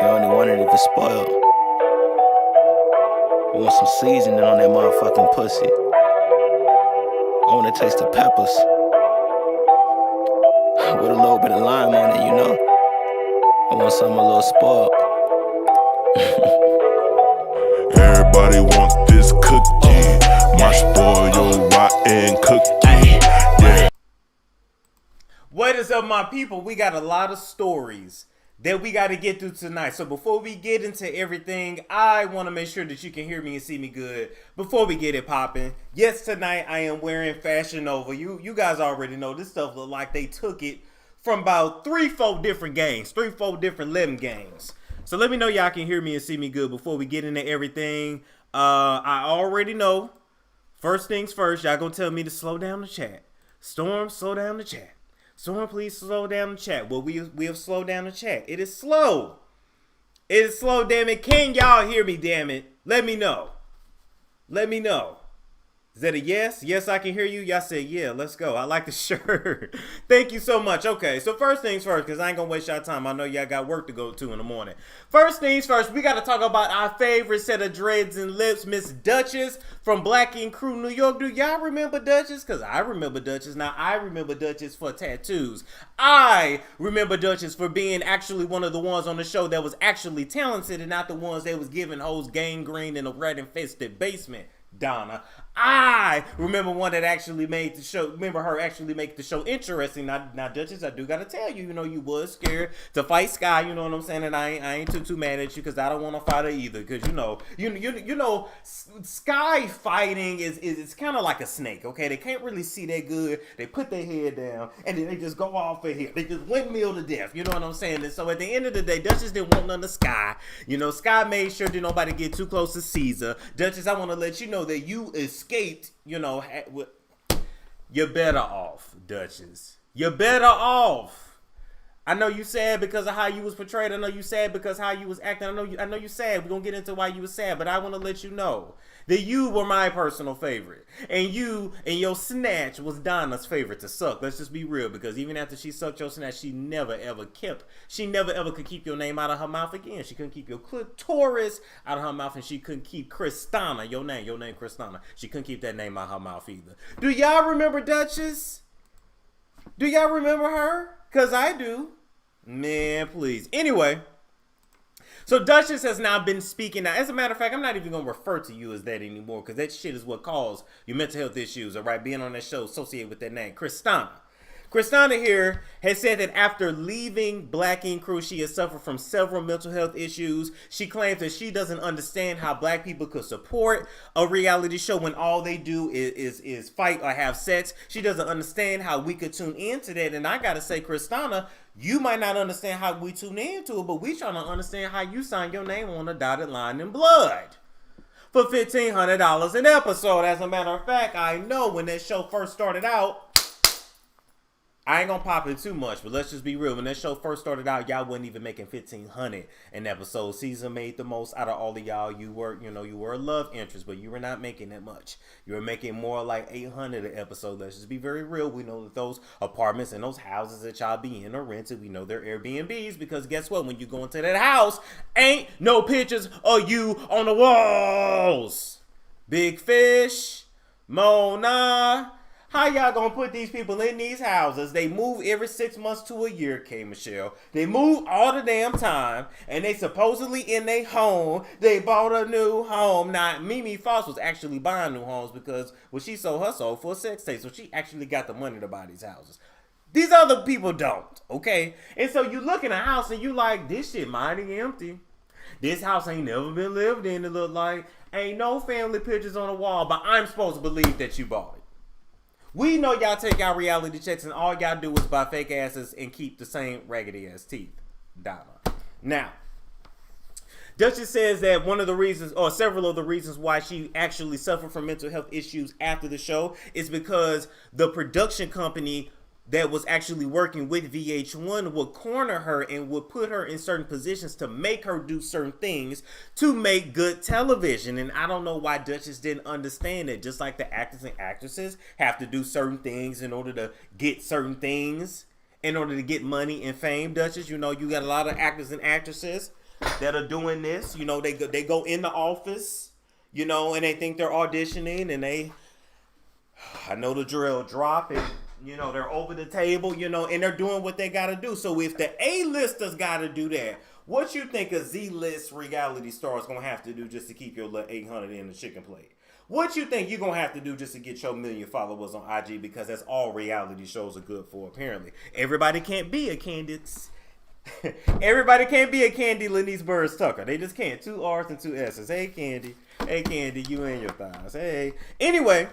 You only want it if it's spoiled. You want some seasoning on that motherfucking pussy. I want to taste the peppers with a little bit of lime on it, you know. I want something a little spoiled. Everybody want this cookie. My spoiled rotten cookie. Yeah. What is up, my people? We got a lot of stories that we got to get through tonight. So before we get into everything, I want to make sure that you can hear me and see me good before we get it popping. Yes, tonight I am wearing Fashion Nova. You guys already know this stuff look like they took it from about 3-4 different games, 3-4 different lemon games. So let me know y'all can hear me and see me good before we get into everything. I already know. First things first, y'all gonna tell me to slow down the chat. Storm, slow down the chat. Storm, please slow down the chat. Well, we have slowed down the chat. It is slow. It is slow, damn it. Can y'all hear me, damn it? Let me know. Let me know. Is that a yes? Yes, I can hear you. Y'all said, yeah, let's go. I like the shirt. Thank you so much. Okay, so first things first, because I ain't going to waste y'all time. I know y'all got work to go to in the morning. First things first, we got to talk about our favorite set of dreads and lips, Miss Duchess from Blac Chyna, New York. Do y'all remember Duchess? Because I remember Duchess. Now, I remember Duchess for tattoos. I remember Duchess for being actually one of the ones on the show that was actually talented and not the ones that was giving hoes gangrene in a red-infested basement. Donna. I remember one that actually made the show. Remember her actually make the show interesting. Now, Duchess, I do gotta tell you, you was scared to fight Sky. You know what I'm saying? And I ain't too mad at you because I don't want to fight her either. Because you know, Sky fighting is kind of like a snake. Okay, they can't really see that good. They put their head down and then they just go off of here. They just windmill to death. You know what I'm saying? And so at the end of the day, Duchess didn't want none of Sky. You know, Sky made sure that nobody get too close to Caesar. Duchess, I want to let you know that you escaped, you're better off, Duchess. You're better off. I know you sad because of how you was portrayed. I know you sad because how you was acting. I know you sad. We're going to get into why you was sad, but I want to let you know that you were my personal favorite. And you and your snatch was Donna's favorite to suck. Let's just be real, because even after she sucked your snatch, she never ever could keep your name out of her mouth again. She couldn't keep your clitoris out of her mouth, and she couldn't keep Kristana, your name Kristana. She couldn't keep that name out of her mouth either. Do y'all remember Duchess? Do y'all remember her? Because I do. Man, please. Anyway. So Duchess has now been speaking. Now, as a matter of fact, I'm not even going to refer to you as that anymore, because that shit is what caused your mental health issues, all right? Being on that show associated with that name. Kristana here has said that after leaving Blac Chyna, she has suffered from several mental health issues. She claims that she doesn't understand how black people could support a reality show when all they do is fight or have sex. She doesn't understand how we could tune into that. And I gotta say, Kristana, you might not understand how we tune into it, but we trying to understand how you sign your name on a dotted line in blood for $1,500 an episode. As a matter of fact, I know when that show first started out, I ain't gonna pop it too much, but let's just be real. When that show first started out, y'all wasn't even making $1,500 an episode. Caesar made the most out of all of y'all. You were a love interest, but you were not making that much. You were making more like $800 an episode. Let's just be very real. We know that those apartments and those houses that y'all be in are rented. We know they're Airbnbs, because guess what? When you go into that house, ain't no pictures of you on the walls. Big Fish, Mona. How y'all gonna put these people in these houses? They move every 6 months to a year, K. Michelle. They move all the damn time, and they supposedly in their home. They bought a new home. Now, Mimi Foss was actually buying new homes because she sold her soul for a sex tape, so she actually got the money to buy these houses. These other people don't, okay? And so you look in a house and you like, this shit mighty empty. This house ain't never been lived in. It look like ain't no family pictures on the wall, but I'm supposed to believe that you bought it. We know y'all take out reality checks and all y'all do is buy fake asses and keep the same raggedy ass teeth. Donna. Now, Duchess says that one of the reasons, or several of the reasons why she actually suffered from mental health issues after the show is because the production company that was actually working with VH1 would corner her and would put her in certain positions to make her do certain things to make good television. And I don't know why Duchess didn't understand it. Just like the actors and actresses have to do certain things in order to get certain things, in order to get money and fame, Duchess. You know, you got a lot of actors and actresses that are doing this. You know, they go in the office, you know, and they think they're auditioning, and I know the drill, drop it. You know, they're over the table, you know, and they're doing what they got to do. So if the A-listers got to do that, what you think a Z-list reality star is going to have to do just to keep your little 800 in the chicken plate? What you think you're going to have to do just to get your 1 million followers on IG? Because that's all reality shows are good for, apparently. Everybody can't be a Candace. Everybody can't be a Candy Lenise Burrs Tucker. They just can't. 2 R's and 2 S's. Hey, Candy. Hey, Candy, you and your thighs. Hey. Anyway.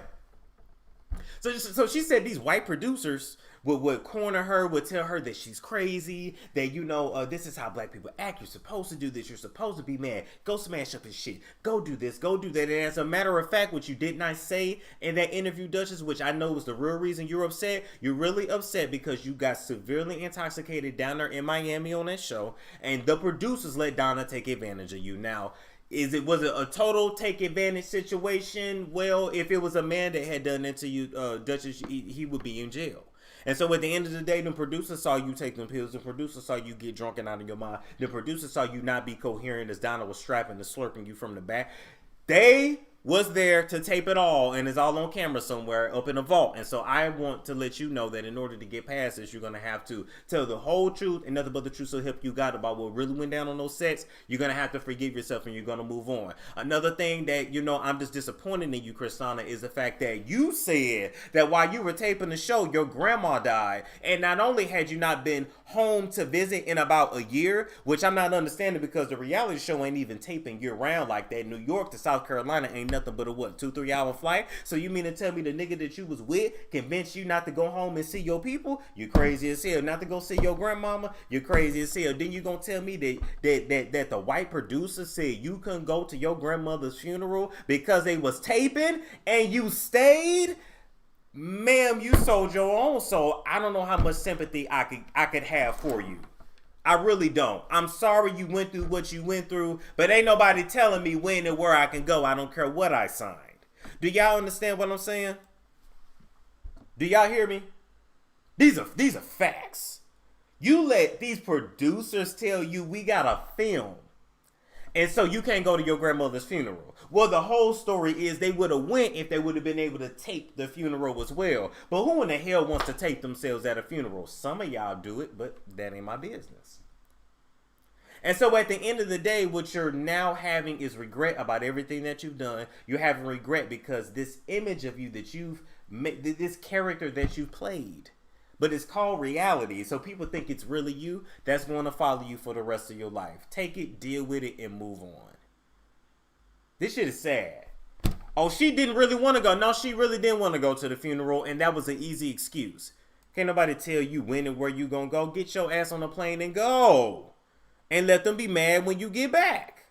So she said these white producers would corner her, would tell her that she's crazy, that, you know, this is how black people act. You're supposed to do this. You're supposed to be mad. Go smash up his shit. Go do this. Go do that. And as a matter of fact, what you did not say in that interview, Duchess, which I know was the real reason you're upset, you're really upset because you got severely intoxicated down there in Miami on that show, and the producers let Donna take advantage of you. Now, was it a total take advantage situation? Well, if it was a man that had done that to you, Duchess, he would be in jail. And so at the end of the day, the producers saw you take them pills. The producers saw you get drunk and out of your mind. The producers saw you not be coherent as Donna was strapping and slurping you from the back. They was there to tape it all, and it's all on camera somewhere up in a vault. And so I want to let you know that in order to get past this, you're going to have to tell the whole truth and nothing but the truth, so help you God, about what really went down on those sets. You're going to have to forgive yourself, and you're going to move on. Another thing that, you know, I'm just disappointed in you, Christina, is the fact that you said that while you were taping the show, your grandma died. And not only had you not been home to visit in about a year, which I'm not understanding because the reality show ain't even taping year round like that. New York to South Carolina ain't nothing but a 2-3 hour flight. So you mean to tell me the nigga that you was with convinced you not to go home and see your people? You crazy as hell. Not to go see your grandmama? You crazy as hell. Then you gonna tell me that the white producer said you couldn't go to your grandmother's funeral because they was taping and you stayed? Ma'am, you sold your own soul. I don't know how much sympathy I could have for you. I really don't. I'm sorry you went through what you went through, but ain't nobody telling me when and where I can go. I don't care what I signed. Do y'all understand what I'm saying? Do y'all hear me? These are facts. You let these producers tell you we got a film, and so you can't go to your grandmother's funeral. Well, the whole story is they would have went if they would have been able to tape the funeral as well. But who in the hell wants to tape themselves at a funeral? Some of y'all do it, but that ain't my business. And so at the end of the day, what you're now having is regret about everything that you've done. You're having regret because this image of you that you've made, this character that you played, but it's called reality. So people think it's really you. That's going to follow you for the rest of your life. Take it, deal with it, and move on. This shit is sad. Oh, she didn't really want to go. No, she really didn't want to go to the funeral, and that was an easy excuse. Can't nobody tell you when and where you gonna go. Get your ass on the plane and go. And let them be mad when you get back.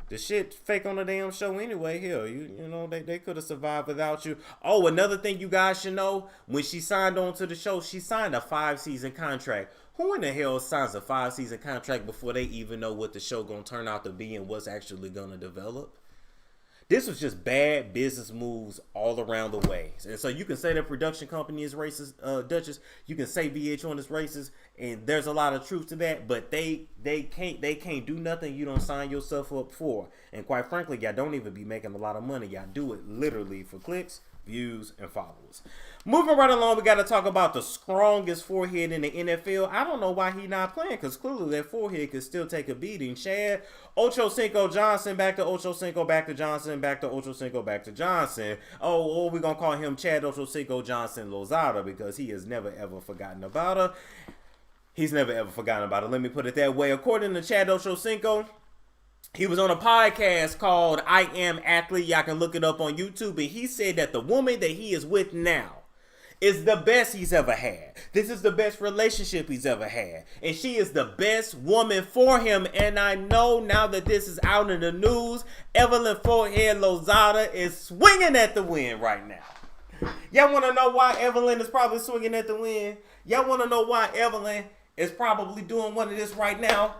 The shit fake on the damn show anyway. Hell, you know, they could have survived without you. Oh, another thing you guys should know, when she signed on to the show, she signed a 5-season contract. Who in the hell signs a 5-season contract before they even know what the show gonna turn out to be and what's actually gonna develop? This was just bad business moves all around the way. And so you can say the production company is racist, Duchess. You can say VH1 is racist, and there's a lot of truth to that. But they can't do nothing you don't sign yourself up for. And quite frankly, y'all don't even be making a lot of money. Y'all do it literally for clicks, views, and followers. Moving right along, we got to talk about the strongest forehead in the NFL. I don't know why he not playing, because clearly that forehead could still take a beating. Chad Ochocinco Johnson, back to Ochocinco, back to Johnson, back to Ochocinco, back to Johnson. Oh, we're going to call him Chad Ochocinco Johnson Lozada, because he has never ever forgotten about her. He's never ever forgotten about her. Let me put it that way. According to Chad Ochocinco, he was on a podcast called I Am Athlete. Y'all can look it up on YouTube. And he said that the woman that he is with now is the best he's ever had. This is the best relationship he's ever had. And she is the best woman for him. And I know now that this is out in the news, Evelyn Forehead Lozada is swinging at the wind right now. Y'all want to know why Evelyn is probably swinging at the wind? Y'all want to know why Evelyn is probably doing one of this right now?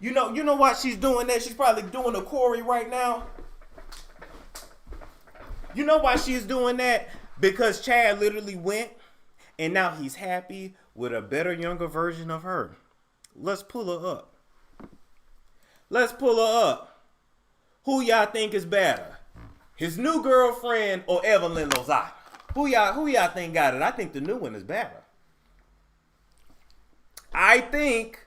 You know why she's doing that? She's probably doing a Corey right now. You know why she's doing that? Because Chad literally went, and now he's happy with a better, younger version of her. Let's pull her up. Let's pull her up. Who y'all think is better? His new girlfriend or Evelyn Lozada? Who y'all think got it? I think the new one is better. I think,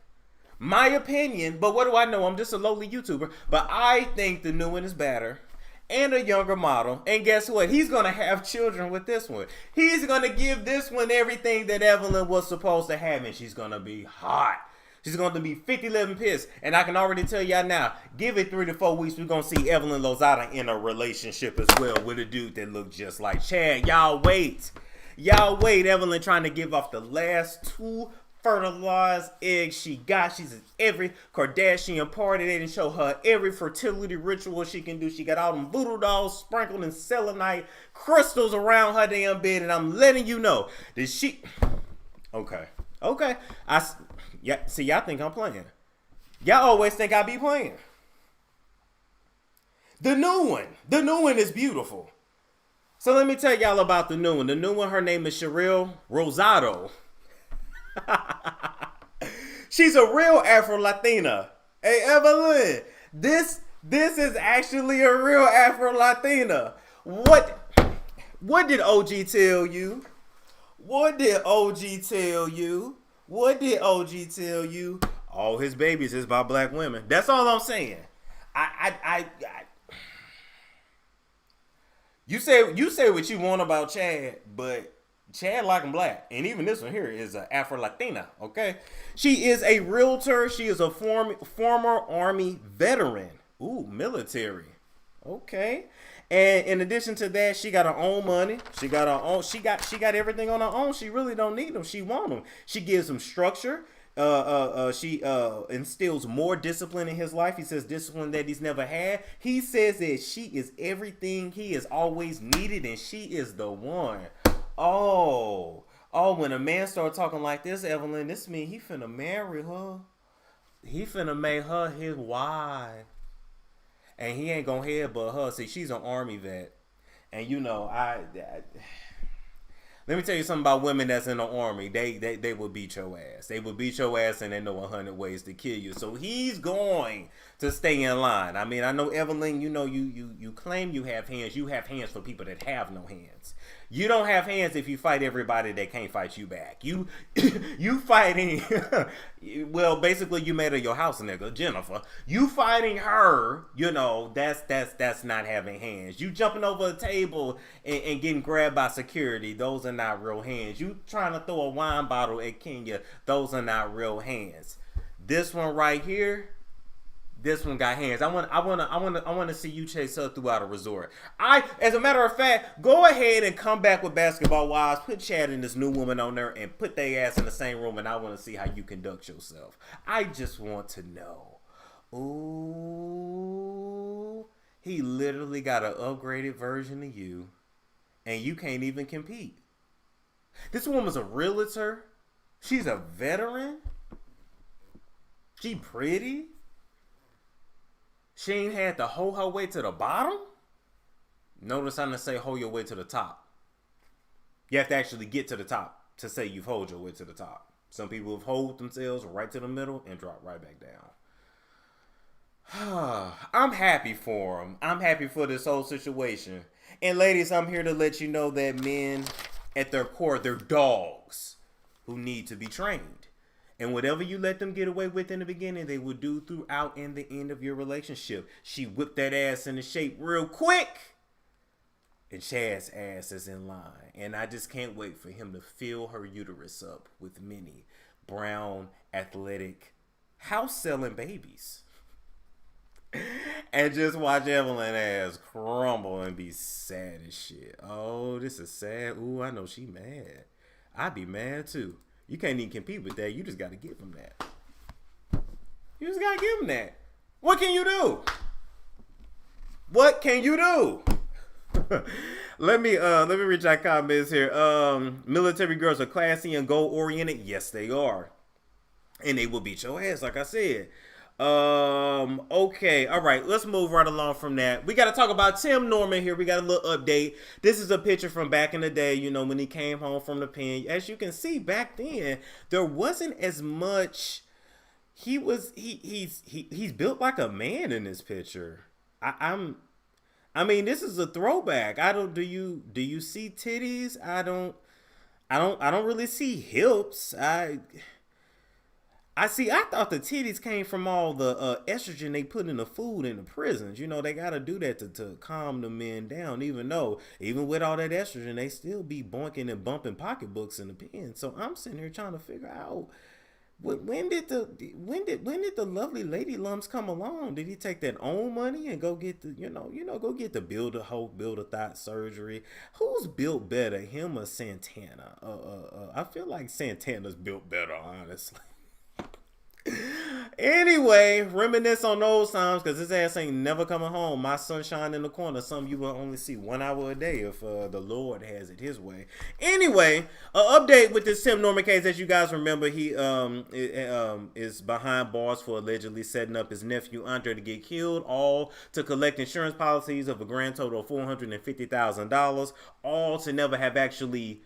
my opinion, but what do I know? I'm just a lowly YouTuber. But I think the new one is better. And a younger model. And guess what? He's going to have children with this one. He's going to give this one everything that Evelyn was supposed to have. And she's going to be hot. She's going to be 50-11 pissed. And I can already tell y'all now, give it 3 to 4 weeks, we're going to see Evelyn Lozada in a relationship as well with a dude that looked just like Chad. Y'all wait. Y'all wait. Evelyn trying to give off the last 2 fertilized eggs she got. She's at every Kardashian party. They didn't show her every fertility ritual she can do. She got all them voodoo dolls sprinkled in selenite crystals around her damn bed. And I'm letting you know that she... Okay. Yeah, see, y'all think I'm playing. Y'all always think I be playing. The new one is beautiful. So let me tell y'all about the new one. The new one, her name is Sherrell Rosado. She's a real Afro-Latina. Hey, Evelyn, this is actually a real Afro-Latina. What did OG tell you? What did OG tell you? What did OG tell you? All his babies is by black women. That's all I'm saying. You say what you want about Chad, but Chad like him black. And even this one here is an Afro-Latina, okay? She is a realtor. She is a former Army veteran. Ooh, military. Okay. And in addition to that, she got her own money. She got her own. She got everything on her own. She really don't need them. She want them. She gives him structure. She instills more discipline in his life. He says discipline that he's never had. He says that she is everything he has always needed, and she is the one. Oh, when a man started talking like this, Evelyn, this mean he finna marry her. He finna make her his wife. And he ain't gonna headbutt her. See, she's an Army vet. And you know, let me tell you something about women that's in the Army. They will beat your ass. They will beat your ass, and they know 100 ways to kill you. So he's going to stay in line. I mean, I know, Evelyn, you know, you claim you have hands. You have hands for people that have no hands. You don't have hands if you fight everybody that can't fight you back. You fighting, well, basically you made her your house nigga, Jennifer. You fighting her, you know, that's not having hands. You jumping over a table and getting grabbed by security, those are not real hands. You trying to throw a wine bottle at Kenya, those are not real hands. This one right here, this one got hands. I want to see you chase her throughout a resort. As a matter of fact, go ahead and come back with Basketball Wives. Put Chad and this new woman on there and put their ass in the same room. And I want to see how you conduct yourself. I just want to know. Ooh, he literally got an upgraded version of you, and you can't even compete. This woman's a realtor. She's a veteran. She pretty. She ain't had to hold her way to the bottom. Notice I'm going to say hold your way to the top. You have to actually get to the top to say you've hold your way to the top. Some people have hold themselves right to the middle and drop right back down. I'm happy for them. I'm happy for this whole situation. And ladies, I'm here to let you know that men, at their core, they're dogs who need to be trained. And whatever you let them get away with in the beginning, they will do throughout and the end of your relationship. She whipped that ass into shape real quick. And Chad's ass is in line. And I just can't wait for him to fill her uterus up with many brown, athletic, house-selling babies. And just watch Evelyn ass crumble and be sad as shit. Oh, this is sad. Ooh, I know she mad. I'd be mad too. You can't even compete with that. You just got to give them that. You just got to give them that. What can you do? What can you do? Let me read your comments here. Military girls are classy and goal oriented. Yes, they are. And they will beat your ass, like I said. Okay, all right, let's move right along from that. We got to talk about Tim Norman here. We got a little update. This is a picture from back in the day, you know, when he came home from the pen. As you can see, back then there wasn't as much. He's built like a man in this picture. I mean, this is a throwback. I don't. Do you see titties? I don't really see hips. I see. I thought the titties came from all the estrogen they put in the food in the prisons. You know, they got to do that to calm the men down. Even with all that estrogen, they still be boinking and bumping pocketbooks in the pen. So I'm sitting here trying to figure out when did the lovely lady lumps come along? Did he take that own money and go get the go get the build a thought surgery? Who's built better, him or Santana? I feel like Santana's built better, honestly. Anyway, reminisce on those times because his ass ain't never coming home. My sunshine in the corner, something you will only see 1 hour a day if the Lord has it his way. Anyway, an update with this Tim Norman case. As you guys remember, he is behind bars for allegedly setting up his nephew Andre to get killed, all to collect insurance policies of a grand total of $450,000, all to never have actually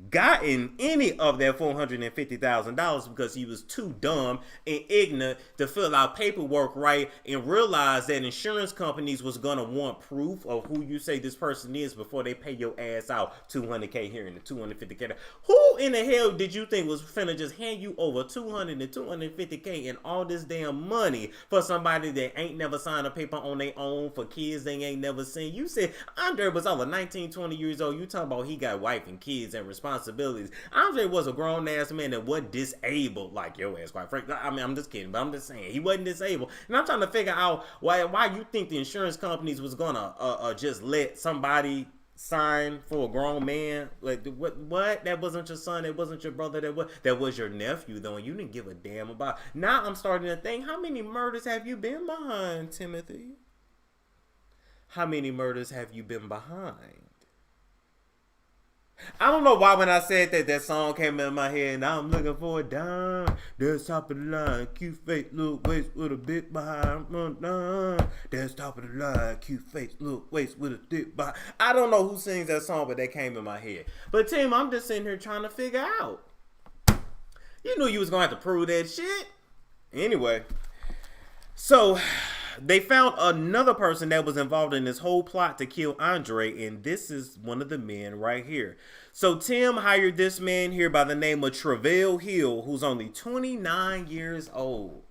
gotten any of that $450,000 because he was too dumb and ignorant to fill out paperwork right and realize that insurance companies was gonna want proof of who you say this person is before they pay your ass out $200K here and the $250K. Who in the hell did you think was finna just hand you over $200 and $250K and all this damn money for somebody that ain't never signed a paper on their own, for kids they ain't never seen? You said Andre was all 19, 20 years old. You talking about he got wife and kids and responsibilities. Andre was a grown ass man that wasn't disabled like your ass, quite frankly. I mean, I'm just kidding, but I'm just saying he wasn't disabled. And I'm trying to figure out why you think the insurance companies was gonna just let somebody sign for a grown man. Like what? That wasn't your son, that wasn't your brother, that was your nephew though, and you didn't give a damn about. Now I'm starting to think, how many murders have you been behind, Timothy? How many murders have you been behind? I don't know why when I said that song came in my head. Now I'm looking for a dime. There's top of the line, cute face, little waist with a bit behind. There's top of the line, cute face, little waist with a dip behind. I don't know who sings that song, but that came in my head. But Tim, I'm just sitting here trying to figure out. You knew you was gonna have to prove that shit. Anyway, so they found another person that was involved in this whole plot to kill Andre, and this is one of the men right here. So Tim hired this man here by the name of Travell Hill, who's only 29 years old.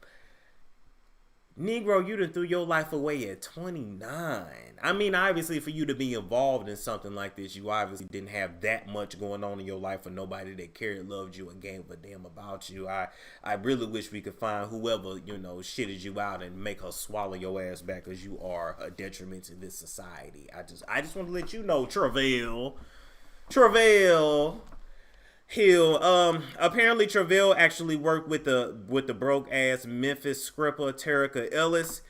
Negro, you done threw your life away at 29. I mean, obviously, for you to be involved in something like this, you obviously didn't have that much going on in your life for nobody that cared, loved you, and gave a damn about you. I really wish we could find whoever, shitted you out and make her swallow your ass back, because you are a detriment to this society. I just want to let you know, Travell Hill. Apparently Travell actually worked with the broke ass Memphis scripper Terica Ellis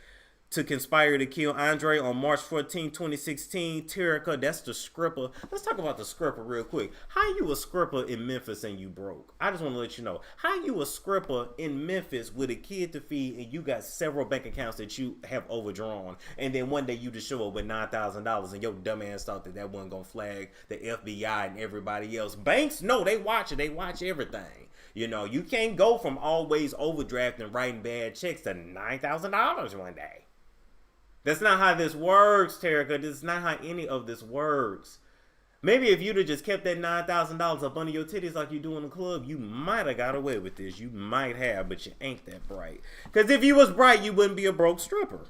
to conspire to kill Andre on March 14, 2016. Terica, that's the scripper. Let's talk about the scripper real quick. How you a scripper in Memphis and you broke? I just want to let you know. How you a scripper in Memphis with a kid to feed and you got several bank accounts that you have overdrawn, and then one day you just show up with $9,000 and your dumb ass thought that wasn't going to flag the FBI and everybody else. Banks, no, they watch it. They watch everything. You can't go from always overdrafting and writing bad checks to $9,000 one day. That's not how this works, Terica. This is not how any of this works. Maybe if you'd have just kept that $9,000 up under your titties like you do in the club, you might have got away with this. You might have, but you ain't that bright. Because if you was bright, you wouldn't be a broke stripper.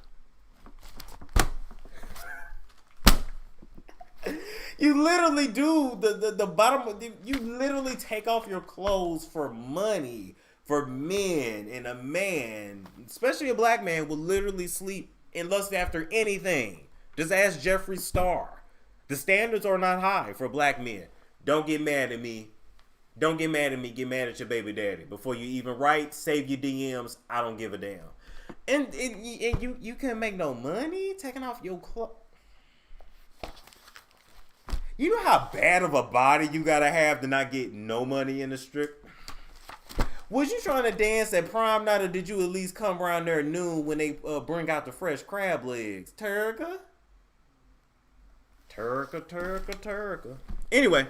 You literally do the bottom. You literally take off your clothes for money, for men. And a man, especially a black man, will literally sleep and lust after anything. Just ask Jeffree Star. The standards are not high for black men. Don't get mad at me. Don't get mad at me. Get mad at your baby daddy. Before you even write, save your DMs. I don't give a damn. And you can't make no money taking off your clothes. You know how bad of a body you gotta have to not get no money in the strip? Was you trying to dance at prom night, or did you at least come around there at noon when they bring out the fresh crab legs? Turka. Anyway.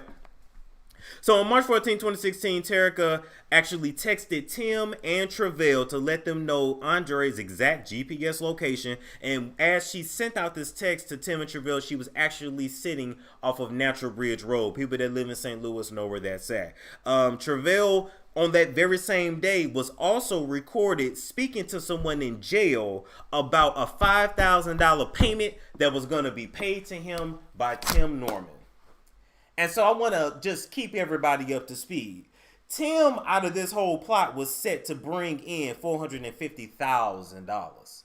So on March 14, 2016, Terica actually texted Tim and Travell to let them know Andre's exact GPS location. And as she sent out this text to Tim and Travell, she was actually sitting off of Natural Bridge Road. People that live in St. Louis know where that's at. Travell, on that very same day, was also recorded speaking to someone in jail about a $5,000 payment that was going to be paid to him by Tim Norman. And so I want to just keep everybody up to speed. Tim, out of this whole plot, was set to bring in $450,000.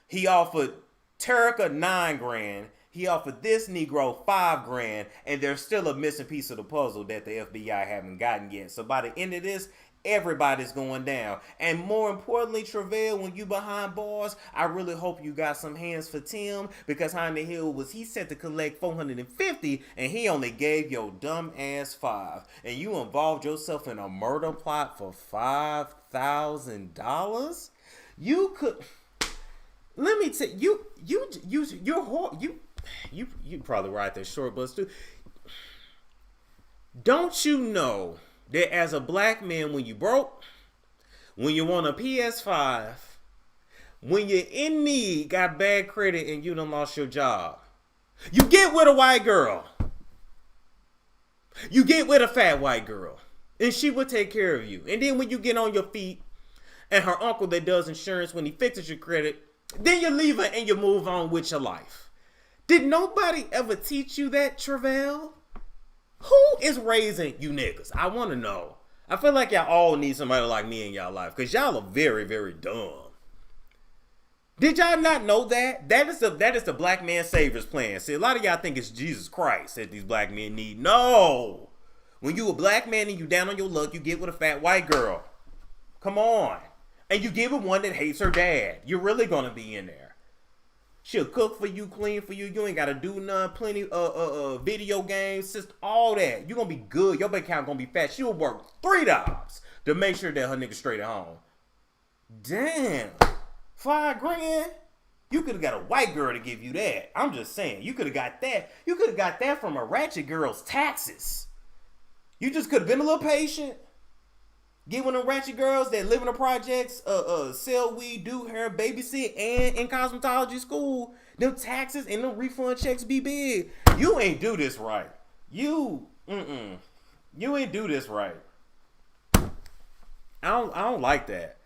He offered Terica $9,000. He offered this Negro $5,000, and there's still a missing piece of the puzzle that the FBI haven't gotten yet. So by the end of this, everybody's going down. And more importantly, Travell, when you behind bars, I really hope you got some hands for Tim, because how in the hell was he set to collect $450 and he only gave your dumb ass $5,000, and you involved yourself in a murder plot for $5,000? You could, let me tell you, you probably write that short bus too. Don't you know that as a black man, when you broke, when you want a PS5, when you're in need, got bad credit, and you done lost your job, you get with a white girl. You get with a fat white girl, and she will take care of you. And then when you get on your feet, and her uncle that does insurance, when he fixes your credit, then you leave her and you move on with your life. Did nobody ever teach you that, Travell? Who is raising you niggas? I want to know. I feel like y'all all need somebody like me in y'all life, because y'all are very, very dumb. Did y'all not know that? That is the black man savior's plan. See, a lot of y'all think it's Jesus Christ that these black men need. No. When you a black man and you down on your luck, you get with a fat white girl. Come on. And you get with one that hates her dad. You're really going to be in there. She'll cook for you, clean for you. You ain't got to do none. Plenty video games, just all that. You're going to be good. Your bank account going to be fat. She'll work 3 jobs to make sure that her nigga straight at home. Damn. $5,000? You could have got a white girl to give you that. I'm just saying. You could have got that. You could have got that from a ratchet girl's taxes. You just could have been a little patient. Get one of them ratchet girls that live in the projects, sell weed, do hair, babysit, and in cosmetology school. Them taxes and them refund checks be big. You ain't do this right. You ain't do this right. I don't like that.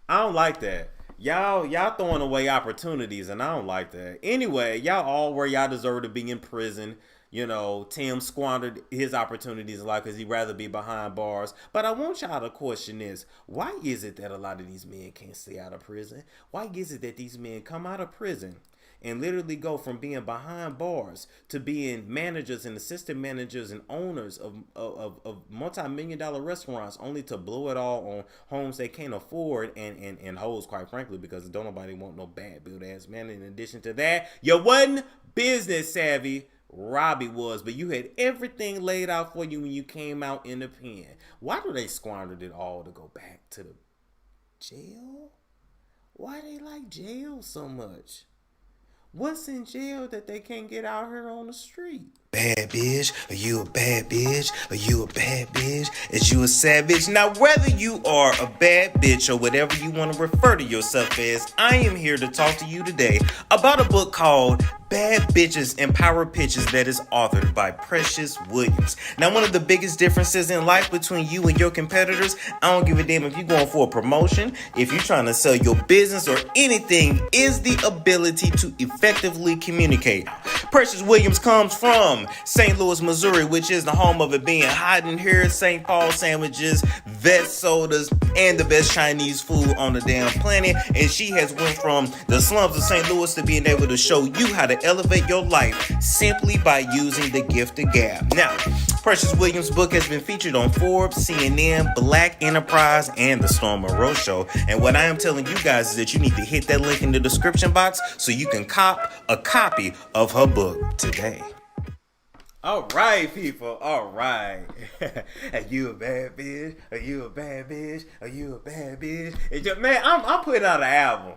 I don't like that. Y'all throwing away opportunities, and I don't like that. Anyway, y'all all where y'all deserve to be in prison. You know, Tim squandered his opportunities in life because he'd rather be behind bars. But I want y'all to question this. Why is it that a lot of these men can't stay out of prison? Why is it that these men come out of prison and literally go from being behind bars to being managers and assistant managers and owners of multi-million-dollar restaurants, only to blow it all on homes they can't afford and hoes, quite frankly, because don't nobody want no bad build-ass man. In addition to that, you wasn't business savvy. Robbie was, but you had everything laid out for you when you came out in the pen. Why do they squander it all to go back to the jail? Why they like jail so much? What's in jail that they can't get out here on the street? Bad bitch, are you a bad bitch? Are you a bad bitch? Is you a savage? Now, whether you are a bad bitch or whatever you want to refer to yourself as, I am here to talk to you today about a book called Bad Bitches and Power Pitches that is authored by Precious Williams. Now, one of the biggest differences in life between you and your competitors, I don't give a damn if you're going for a promotion, if you're trying to sell your business or anything, is the ability to effectively communicate. Precious Williams comes from St. Louis, Missouri, which is the home of it being hot in here, St. Paul sandwiches, vet sodas, and the best Chinese food on the damn planet. And she has went from the slums of St. Louis to being able to show you how to elevate your life simply by using the gift of gab. Now, Precious Williams' book has been featured on Forbes, CNN, Black Enterprise, and the Storm Monroe Show. And what I am telling you guys is that you need to hit that link in the description box so you can cop a copy of her book today. All right, people. All right. Are you a bad bitch? Are you a bad bitch? Are you a bad bitch? Man, I'm putting out an album.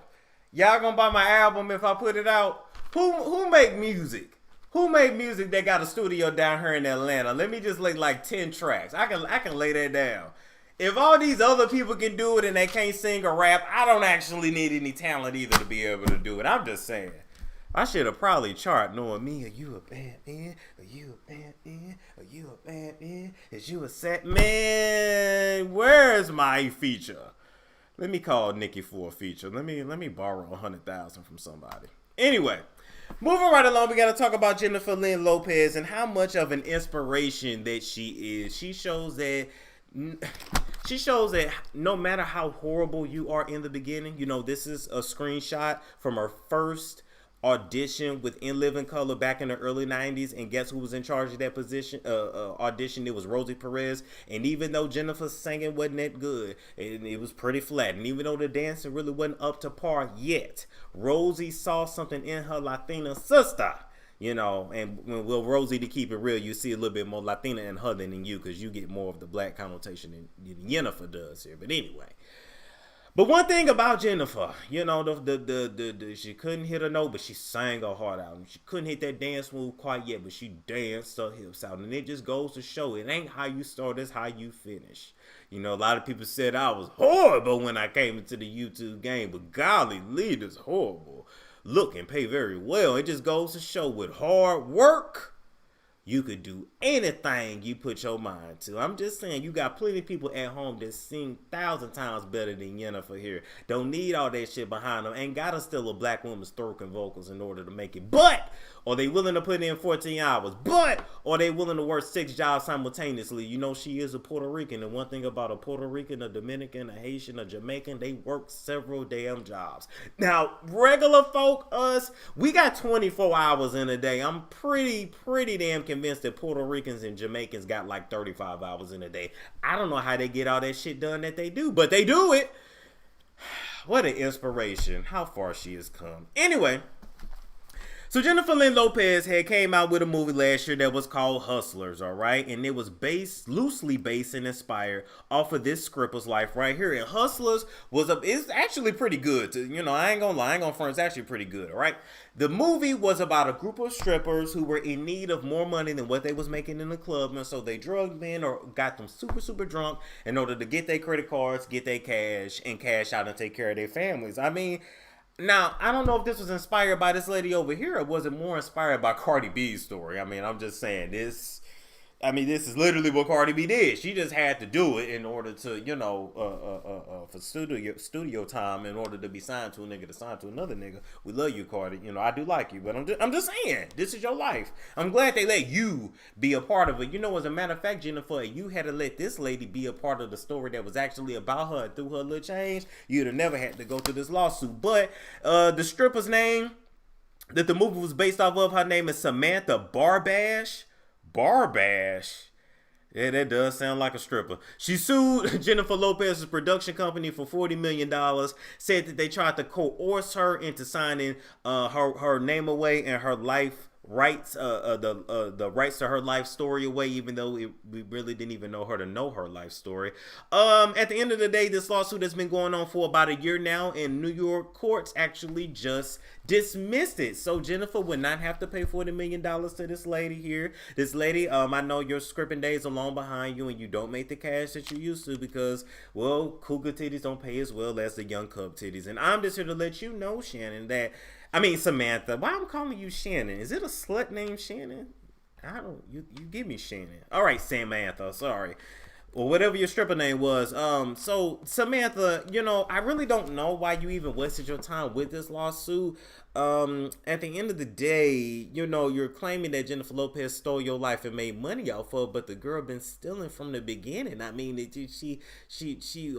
Y'all gonna buy my album if I put it out? Who make music? Who made music that got a studio down here in Atlanta? Let me just lay like 10 tracks. I can lay that down. If all these other people can do it and they can't sing or rap, I don't actually need any talent either to be able to do it. I'm just saying. I should have probably chart knowing me. Are you a bad man? Are you a bad man? Are you a bad man? Is you a sad man? Where's my feature? Let me call Nikki for a feature. Let me borrow 100,000 from somebody. Anyway, moving right along, we got to talk about Jennifer Lynn Lopez and how much of an inspiration that she is. She shows that no matter how horrible you are in the beginning, you know, this is a screenshot from her first audition with In Living Color back in the early 90s, and guess who was in charge of that position audition? It was Rosie Perez. And even though Jennifer's singing wasn't that good, and it was pretty flat, and even though the dancing really wasn't up to par yet, Rosie saw something in her Latina sister, you know. And well, Rosie, to keep it real, you see a little bit more Latina in her than in you, because you get more of the black connotation than Jennifer does here. But anyway, but one thing about Jennifer, you know, the she couldn't hit a note, but she sang her heart out. She couldn't hit that dance move quite yet, but she danced her hips out. And it just goes to show, it ain't how you start, it's how you finish. You know, a lot of people said I was horrible when I came into the YouTube game, but golly, lead is horrible. Look and pay very well. It just goes to show, with hard work, you could do anything you put your mind to. I'm just saying, you got plenty of people at home that sing 1,000 times better than Jennifer here. Don't need all that shit behind them. Ain't gotta steal a black woman's throat and vocals in order to make it. But are they willing to put in 14 hours? But are they willing to work 6 jobs simultaneously? You know, she is a Puerto Rican, and one thing about a Puerto Rican, a Dominican, a Haitian, a Jamaican, they work several damn jobs. Now, regular folk, us, we got 24 hours in a day. I'm pretty damn convinced that Puerto Ricans and Jamaicans got like 35 hours in a day. I don't know how they get all that shit done that they do, but they do it. What an inspiration. How far she has come. Anyway, so Jennifer Lynn Lopez had came out with a movie last year that was called Hustlers, all right? And it was loosely based and inspired off of this scripper's life right here. And Hustlers it's actually pretty good. You know, I ain't gonna lie, I ain't gonna front, it's actually pretty good, all right? The movie was about a group of strippers who were in need of more money than what they was making in the club. And so they drugged men or got them super drunk in order to get their credit cards, get their cash, and cash out and take care of their families. I mean, now, I don't know if this was inspired by this lady over here, or was it more inspired by Cardi B's story? I mean, I'm just saying this is literally what Cardi B did. She just had to do it in order to, you know, for studio time, in order to be signed to a nigga to sign to another nigga. We love you, Cardi. You know, I do like you, but I'm just saying, this is your life. I'm glad they let you be a part of it. You know, as a matter of fact, Jennifer, you had to let this lady be a part of the story that was actually about her, and through her little change, you'd have never had to go through this lawsuit. But the stripper's name that the movie was based off of, her name is Samantha Barbash. Yeah, that does sound like a stripper. She sued Jennifer Lopez's production company for $40 million, said that they tried to coerce her into signing her name away and her life rights, the rights to her life story away, even though we really didn't even know her to know her life story. At the end of the day, this lawsuit has been going on for about a year now, and New York courts actually just dismissed it. So Jennifer would not have to pay $40 million to this lady here. This lady, I know your scripting days are long behind you and you don't make the cash that you used to because, well, cougar titties don't pay as well as the young cub titties. And I'm just here to let you know, Shannon, Samantha. Why I'm calling you Shannon? Is it a slut named Shannon? You give me Shannon. All right, Samantha, sorry. Or whatever your stripper name was. So Samantha, you know, I really don't know why you even wasted your time with this lawsuit. At the end of the day, you know, you're claiming that Jennifer Lopez stole your life and made money off of, but the girl been stealing from the beginning. I mean, are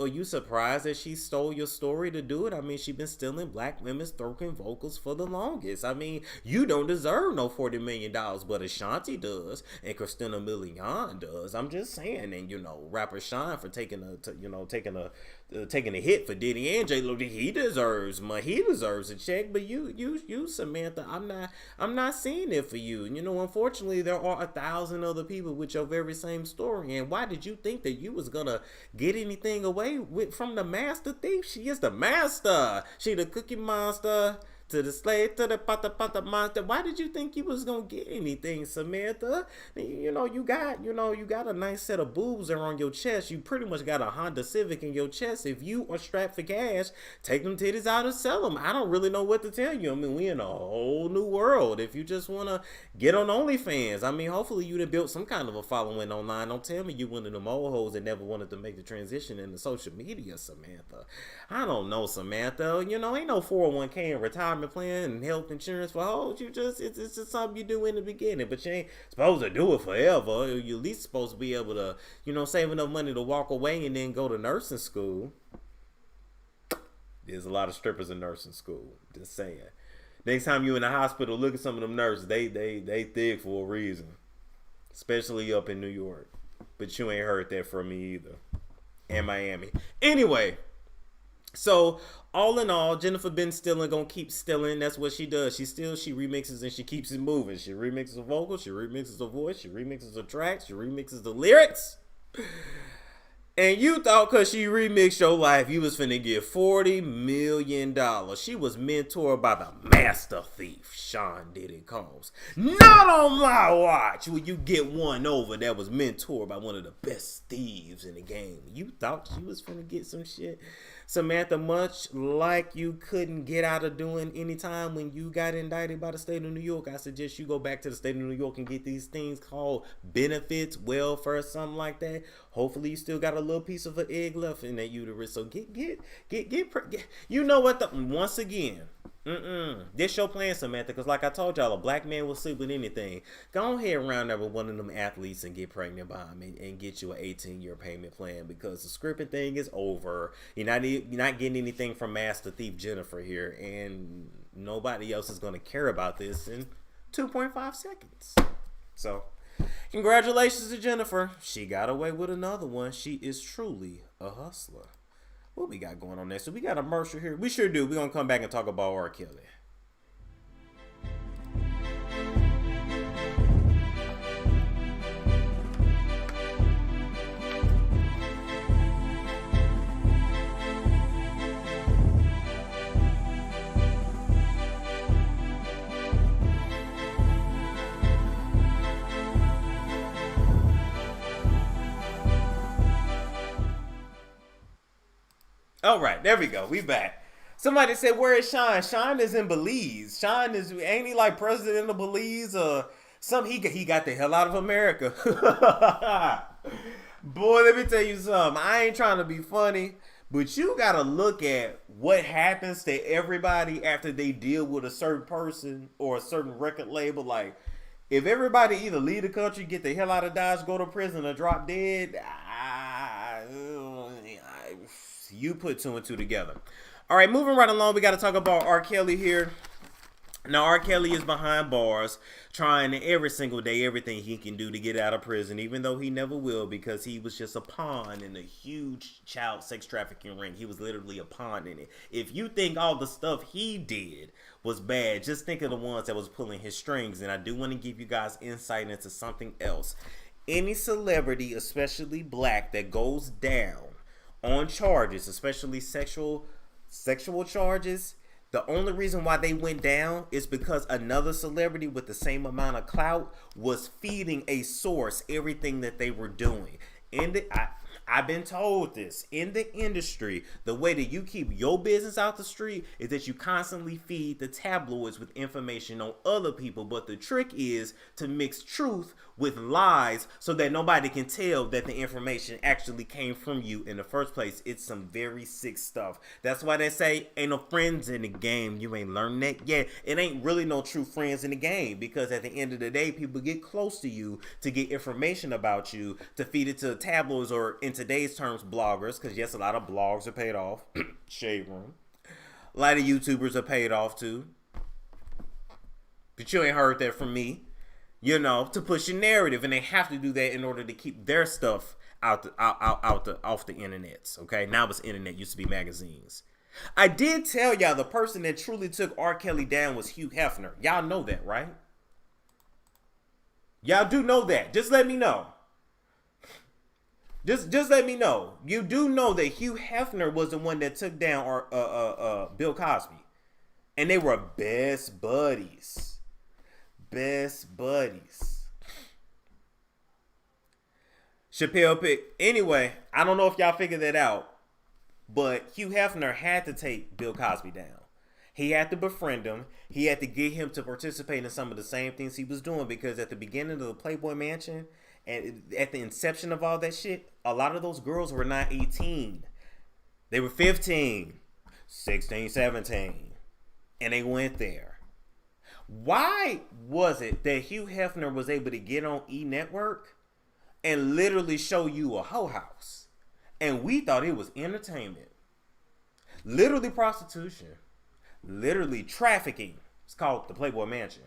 you surprised that she stole your story to do it? I mean, she been stealing black women's throat and vocals for the longest. I mean, you don't deserve no $40 million, but Ashanti does, and Christina Milian does. I'm just saying, and you know, rapper Sean for taking a taking a hit for Diddy and J Lo. He deserves money. He deserves a check. But you, Samantha, I'm not seeing it for you. And, you know, unfortunately, there are 1,000 other people with your very same story. And why did you think that you was gonna get anything away from the master thief? She is the master. She the cookie monster. To the slave, to the pata monster. Why did you think you was gonna get anything, Samantha? You got a nice set of boobs there on your chest. You pretty much got a Honda Civic in your chest. If you are strapped for cash, take them titties out and sell them. I don't really know what to tell you. I mean, we in a whole new world. If you just wanna get on OnlyFans, I mean, hopefully you'd have built some kind of a following online. Don't tell me you one of them old hoes that never wanted to make the transition into social media, Samantha. I don't know, Samantha. You know, ain't no 401k and retirement plan and health insurance for hoes. It's just something you do in the beginning, but you ain't supposed to do it forever. You're at least supposed to be able to, save enough money to walk away and then go to nursing school. There's a lot of strippers in nursing school. Just saying. Next time you in the hospital, look at some of them nurses. They thick for a reason, especially up in New York. But you ain't heard that from me either. And Miami. Anyway. So, all in all, Jennifer been stealing, gonna keep stealing. That's what she does. She steals, she remixes, and she keeps it moving. She remixes the vocals, she remixes the voice, she remixes the tracks, she remixes the lyrics. And you thought because she remixed your life, you was finna get $40 million. She was mentored by the master thief, Sean Diddy Combs. Not on my watch will you get one over that was mentored by one of the best thieves in the game. You thought she was finna get some shit. Samantha, much like you couldn't get out of doing any time when you got indicted by the state of New York, I suggest you go back to the state of New York and get these things called benefits, welfare, something like that. Hopefully you still got a little piece of an egg left in that uterus. So get you know what, once again, this your plan, Samantha, because like I told y'all, a black man will sleep with anything. Go ahead around there with one of them athletes and get pregnant by him and get you an 18-year payment plan, because the scripting thing is over. You're not getting anything from Master Thief Jennifer here, and nobody else is going to care about this in 2.5 seconds. So, congratulations to Jennifer. She got away with another one. She is truly a hustler. What we got going on next? So we got a Mercer here. We sure do. We're going to come back and talk about R. Kelly. All right, there we go. We back. Somebody said, "Where is Sean?" Sean is in Belize. Sean ain't he like president of Belize or something? He got the hell out of America. Boy, let me tell you something. I ain't trying to be funny, but you gotta look at what happens to everybody after they deal with a certain person or a certain record label. Like, if everybody either leave the country, get the hell out of Dodge, go to prison, or drop dead, you put two and two together. All right, moving right along, we got to talk about R. Kelly here. Now, R. Kelly is behind bars, trying every single day, everything he can do to get out of prison, even though he never will, because he was just a pawn in a huge child sex trafficking ring. He was literally a pawn in it. If you think all the stuff he did was bad, just think of the ones that was pulling his strings. And I do want to give you guys insight into something else. Any celebrity, especially black, that goes down on charges, especially sexual charges, the only reason why they went down is because another celebrity with the same amount of clout was feeding a source everything that they were doing. I've been told this. In the industry, the way that you keep your business out the street is that you constantly feed the tabloids with information on other people. But the trick is to mix truth with lies so that nobody can tell that the information actually came from you in the first place. It's some very sick stuff. That's why they say ain't no friends in the game. You ain't learned that yet. It ain't really no true friends in the game, because at the end of the day, people get close to you to get information about you, to feed it to tabloids, or in today's terms, bloggers, because yes, a lot of blogs are paid off. Shade Room. A lot of YouTubers are paid off too. But you ain't heard that from me. To push a narrative, and they have to do that in order to keep their stuff off the internets. Okay, now it's internet. Used to be magazines. I did tell y'all the person that truly took R. Kelly down was Hugh Hefner. Y'all know that, right? Y'all do know that. Just let me know. Just let me know. You do know that Hugh Hefner was the one that took down Bill Cosby. And they were best buddies. Best buddies. Chappelle pick. Anyway, I don't know if y'all figured that out. But Hugh Hefner had to take Bill Cosby down. He had to befriend him. He had to get him to participate in some of the same things he was doing, because at the beginning of the Playboy Mansion and at the inception of all that shit, a lot of those girls were not 18. They were 15, 16, 17. And they went there. Why was it that Hugh Hefner was able to get on E! Network and literally show you a hoe house? And we thought it was entertainment. Literally prostitution. Literally trafficking. It's called the Playboy Mansion.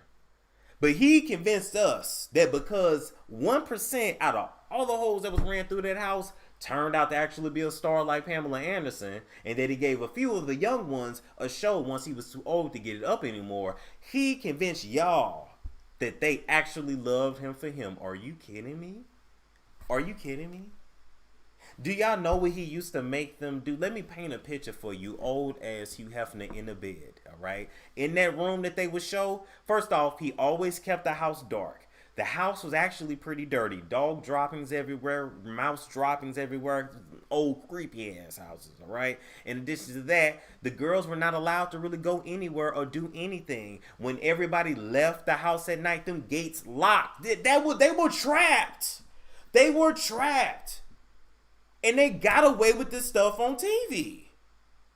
But he convinced us that because 1% out of all the hoes that was ran through that house turned out to actually be a star like Pamela Anderson, and that he gave a few of the young ones a show once he was too old to get it up anymore, he convinced y'all that they actually loved him for him. Are you kidding me? Are you kidding me? Do y'all know what he used to make them do? Let me paint a picture for you. Old ass Hugh Hefner in the bed, all right? In that room that they would show, first off, he always kept the house dark. The house was actually pretty dirty. Dog droppings everywhere, mouse droppings everywhere, old creepy ass houses, all right? In addition to that, the girls were not allowed to really go anywhere or do anything. When everybody left the house at night, them gates locked. They were trapped. They were trapped. And they got away with this stuff on TV.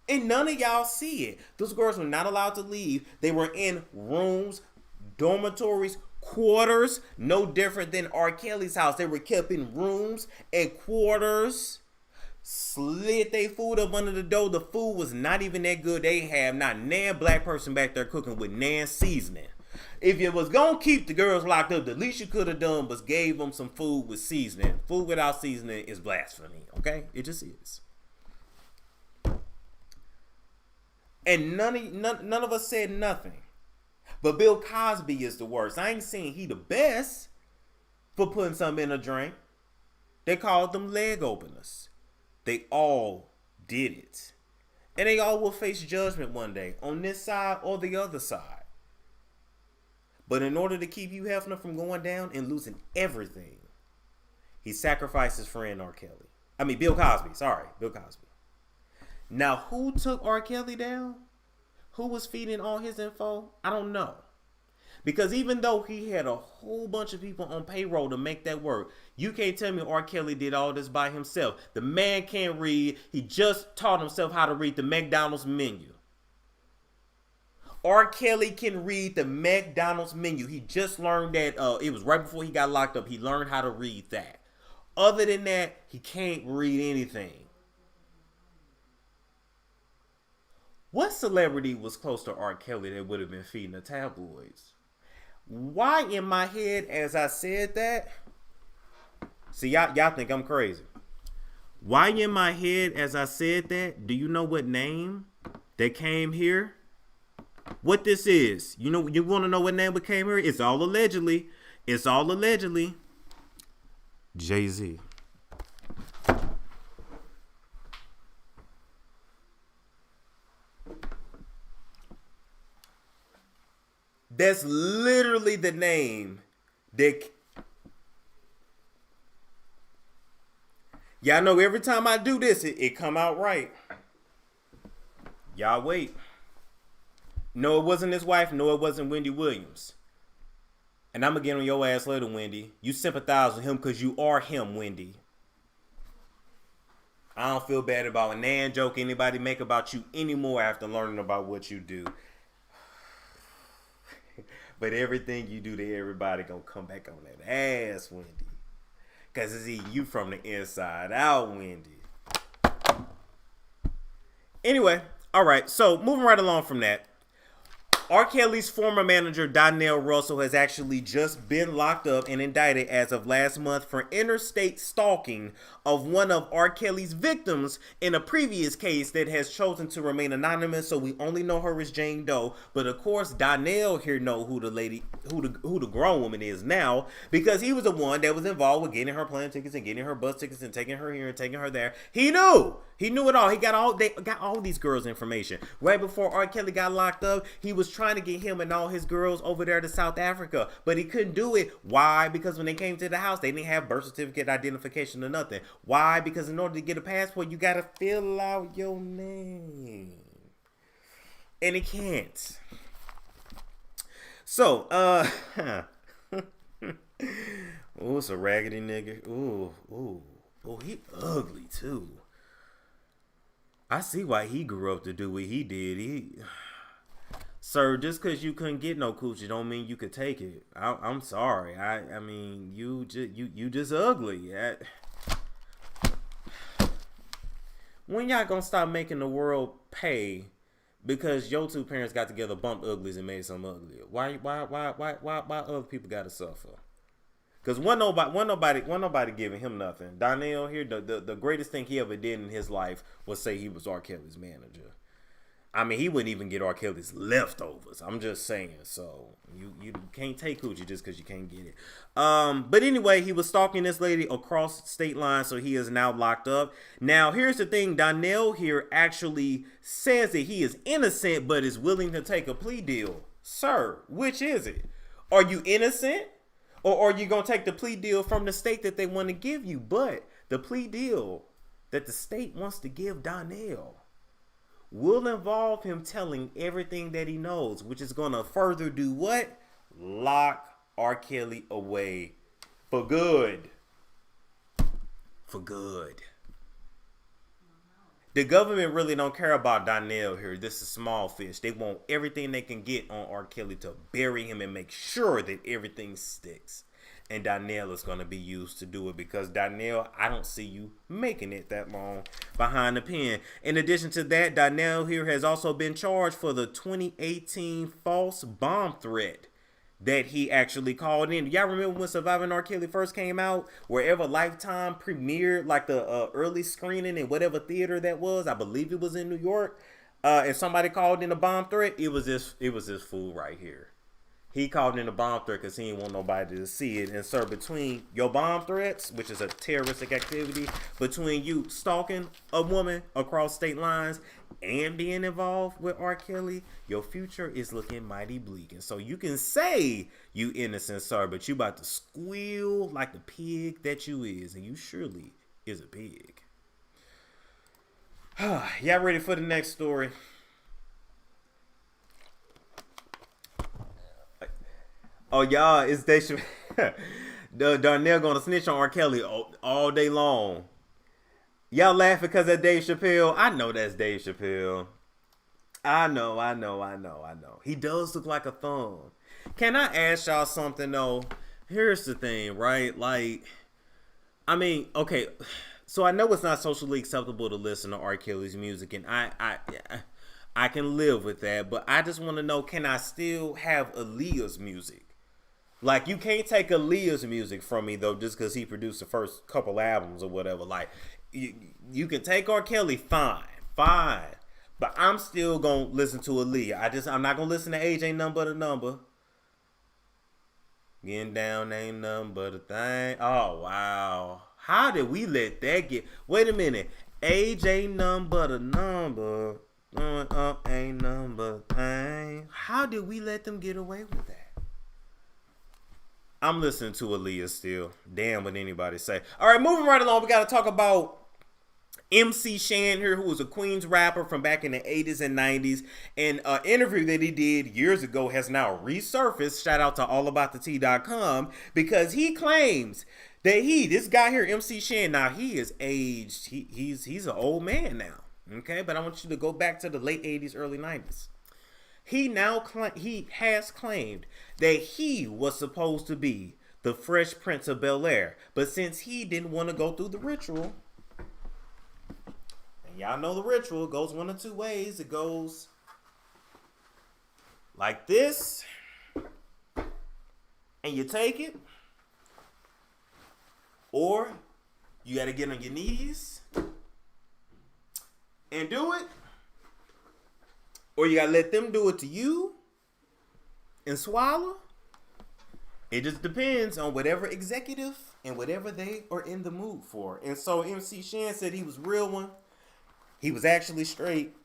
And none of y'all see it. Those girls were not allowed to leave. They were in rooms, dormitories, quarters. No different than R. Kelly's house. They were kept in rooms and quarters. Slid their food up under the door. The food was not even that good. They have not nan black person back there cooking with nan seasoning. If you was gonna keep the girls locked up, the least you could have done was gave them some food with seasoning. Food without seasoning is blasphemy, okay? It just is. And none of us said nothing. But Bill Cosby is the worst. I ain't saying he the best for putting something in a drink. They called them leg openers. They all did it. And they all will face judgment one day on this side or the other side. But in order to keep Hugh Hefner from going down and losing everything, he sacrificed his friend Bill Cosby. Sorry, Bill Cosby. Now, who took R. Kelly down? Who was feeding all his info? I don't know. Because even though he had a whole bunch of people on payroll to make that work, you can't tell me R. Kelly did all this by himself. The man can't read. He just taught himself how to read the McDonald's menu. R. Kelly can read the McDonald's menu. He just learned that. It was right before he got locked up. He learned how to read that. Other than that, he can't read anything. What celebrity was close to R. Kelly that would have been feeding the tabloids? Why in my head, as I said that, see, y'all think I'm crazy. Why in my head, as I said that, do you know what name that came here? What this is? You know, you want to know what name came here? It's all allegedly. It's all allegedly. Jay-Z. That's literally the name that... Y'all know every time I do this, it come out right. Y'all wait. No, it wasn't his wife. No, it wasn't Wendy Williams. And I'm going to get on your ass later, Wendy. You sympathize with him because you are him, Wendy. I don't feel bad about a nan joke anybody make about you anymore after learning about what you do. But everything you do to everybody going to come back on that ass, Wendy. Because it's eating you from the inside out, Wendy. Anyway, all right. So moving right along from that. R. Kelly's former manager, Donnell Russell, has actually just been locked up and indicted as of last month for interstate stalking of one of R. Kelly's victims in a previous case that has chosen to remain anonymous, so we only know her as Jane Doe. But of course, Donnell here know who the grown woman is now, because he was the one that was involved with getting her plane tickets and getting her bus tickets and taking her here and taking her there. He knew it all. They got all these girls' information. Right before R. Kelly got locked up, he was trying to get him and all his girls over there to South Africa, but he couldn't do it. Why? Because when they came to the house, they didn't have birth certificate, identification, or nothing. Why? Because in order to get a passport, you gotta fill out your name, and he can't. So, oh, it's a raggedy nigga. Ooh, he ugly too. I see why he grew up to do what he did. Sir, just because you couldn't get no coochie don't mean you could take it. I'm sorry. I mean, you just ugly. When y'all gonna stop making the world pay because your two parents got together, bumped uglies, and made some uglier? Why other people gotta suffer? Because wasn't nobody giving him nothing. Donnell here, the greatest thing he ever did in his life was say he was R. Kelly's manager. I mean, he wouldn't even get R. Kelly's leftovers. I'm just saying. So you can't take coochie just because you can't get it. But anyway, he was stalking this lady across state lines, so he is now locked up. Now, here's the thing. Donnell here actually says that he is innocent, but is willing to take a plea deal. Sir, which is it? Are you innocent? Or are you going to take the plea deal from the state that they want to give you? But the plea deal that the state wants to give Donnell will involve him telling everything that he knows, which is going to further do what? Lock R. Kelly away for good. For good. The government really don't care about Donnell here. This is small fish. They want everything they can get on R. Kelly to bury him and make sure that everything sticks. And Donnell is going to be used to do it, because Donnell, I don't see you making it that long behind the pen. In addition to that, Donnell here has also been charged for the 2018 false bomb threat that he actually called in. Y'all remember when Surviving R. Kelly first came out? Wherever Lifetime premiered, like the early screening in whatever theater that was, I believe it was in New York. And somebody called in a bomb threat. It was this fool right here. He called in a bomb threat because he didn't want nobody to see it. And sir, between your bomb threats, which is a terroristic activity, between you stalking a woman across state lines and being involved with R. Kelly, your future is looking mighty bleak. And so you can say you innocent, sir, but you about to squeal like the pig that you is. And you surely is a pig. Y'all ready for the next story? Oh, y'all, it's Dave Chappelle. Donnell gonna snitch on R. Kelly all day long. Y'all laughing because that's Dave Chappelle? I know that's Dave Chappelle. I know. He does look like a thumb. Can I ask y'all something, though? Here's the thing, right? Like, I mean, okay. So I know it's not socially acceptable to listen to R. Kelly's music, and I can live with that. But I just want to know, can I still have Aaliyah's music? Like, you can't take Aaliyah's music from me, though, just because he produced the first couple albums or whatever. Like, you can take R. Kelly, fine. But I'm still going to listen to Aaliyah. I'm not going to listen to Age Ain't Nothing But a Number. Getting down ain't nothing but a thing. Oh, wow. How did we let that get... Wait a minute. Age ain't nothing but a number. Going up ain't nothing but a thing. How did we let them get away with that? I'm listening to Aaliyah still. Damn what anybody say. All right, moving right along. We got to talk about M.C. here, who was a Queens rapper from back in the 80s and 90s. And an interview that he did years ago has now resurfaced. Shout out to allaboutthetea.com, because he claims that this guy here, M.C. now he is aged. He's an old man now. Okay, but I want you to go back to the late 80s, early 90s. He has claimed that he was supposed to be the Fresh Prince of Bel-Air, but since he didn't want to go through the ritual, and y'all know the ritual goes one of two ways. It goes like this, and you take it, or you got to get on your knees and do it, or you got to let them do it to you and swallow. It just depends on whatever executive and whatever they are in the mood for. And so MC Shan said he was real one. He was actually straight.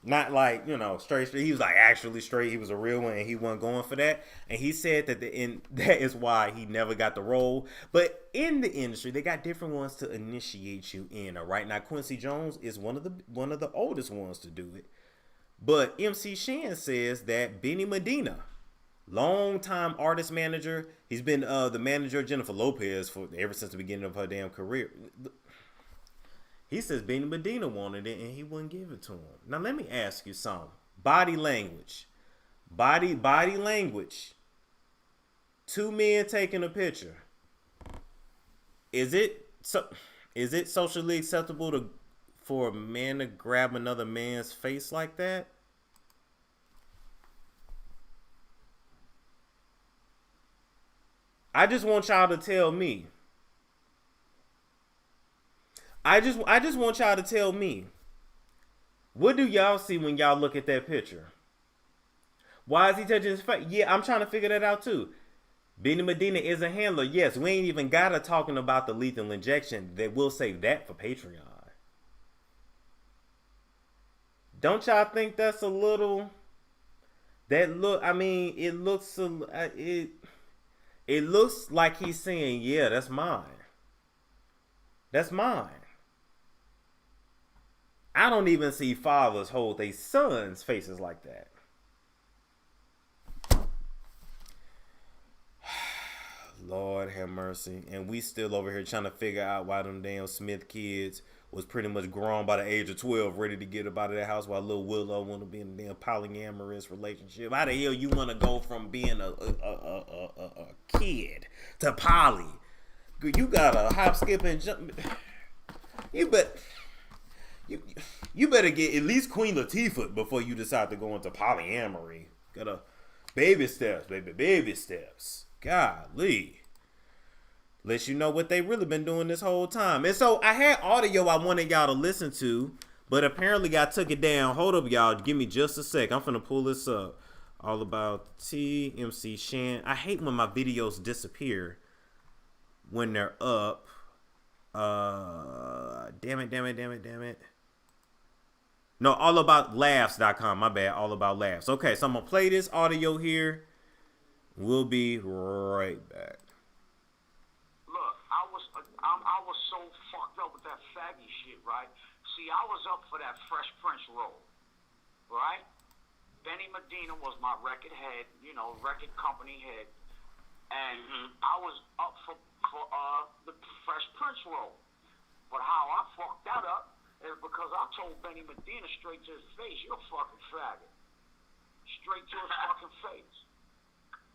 Not like, straight. He was like actually straight. He was a real one and he wasn't going for that. And he said that that is why he never got the role. But in the industry, they got different ones to initiate you in. All right. Now, Quincy Jones is one of the oldest ones to do it. But MC Shan says that Benny Medina, long-time artist manager, he's been the manager of Jennifer Lopez ever since the beginning of her damn career. He says Benny Medina wanted it and he wouldn't give it to him. Now let me ask you something. Body language. Body language. Two men taking a picture. Is it socially acceptable for a man to grab another man's face like that? I just want y'all to tell me. I just want y'all to tell me. What do y'all see when y'all look at that picture? Why is he touching his face? Yeah, I'm trying to figure that out too. Benny Medina is a handler. Yes, we ain't even got to talking about the lethal injection. That we'll save that for Patreon. Don't y'all think that's a little? It looks like he's saying, yeah, that's mine. That's mine. I don't even see fathers hold their sons' faces like that. Lord have mercy. And we still over here trying to figure out why them damn Smith kids was pretty much grown by the age of 12, ready to get up out of that house, while little Willow want to be in a damn polyamorous relationship. How the hell you want to go from being a kid to poly? You got to hop, skip, and jump. You better get at least Queen Latifah before you decide to go into polyamory. Gotta baby steps, baby, baby steps. Golly. Let you know what they really been doing this whole time. And so I had audio I wanted y'all to listen to, but apparently I took it down. Hold up, y'all. Give me just a sec. I'm finna pull this up. All about T, MC Shan. I hate when my videos disappear when they're up. Damn it. No, allaboutLaughs.com. My bad. All About Laughs. Okay, so I'm gonna play this audio here. We'll be right back. Look, I was so fucked up with that faggy shit, right? See, I was up for that Fresh Prince role, right? Benny Medina was my record head, record company head, and I was up for the Fresh Prince role. But how I fucked that up is because I told Benny Medina straight to his face, "You're a fucking faggot." Straight to his fucking face.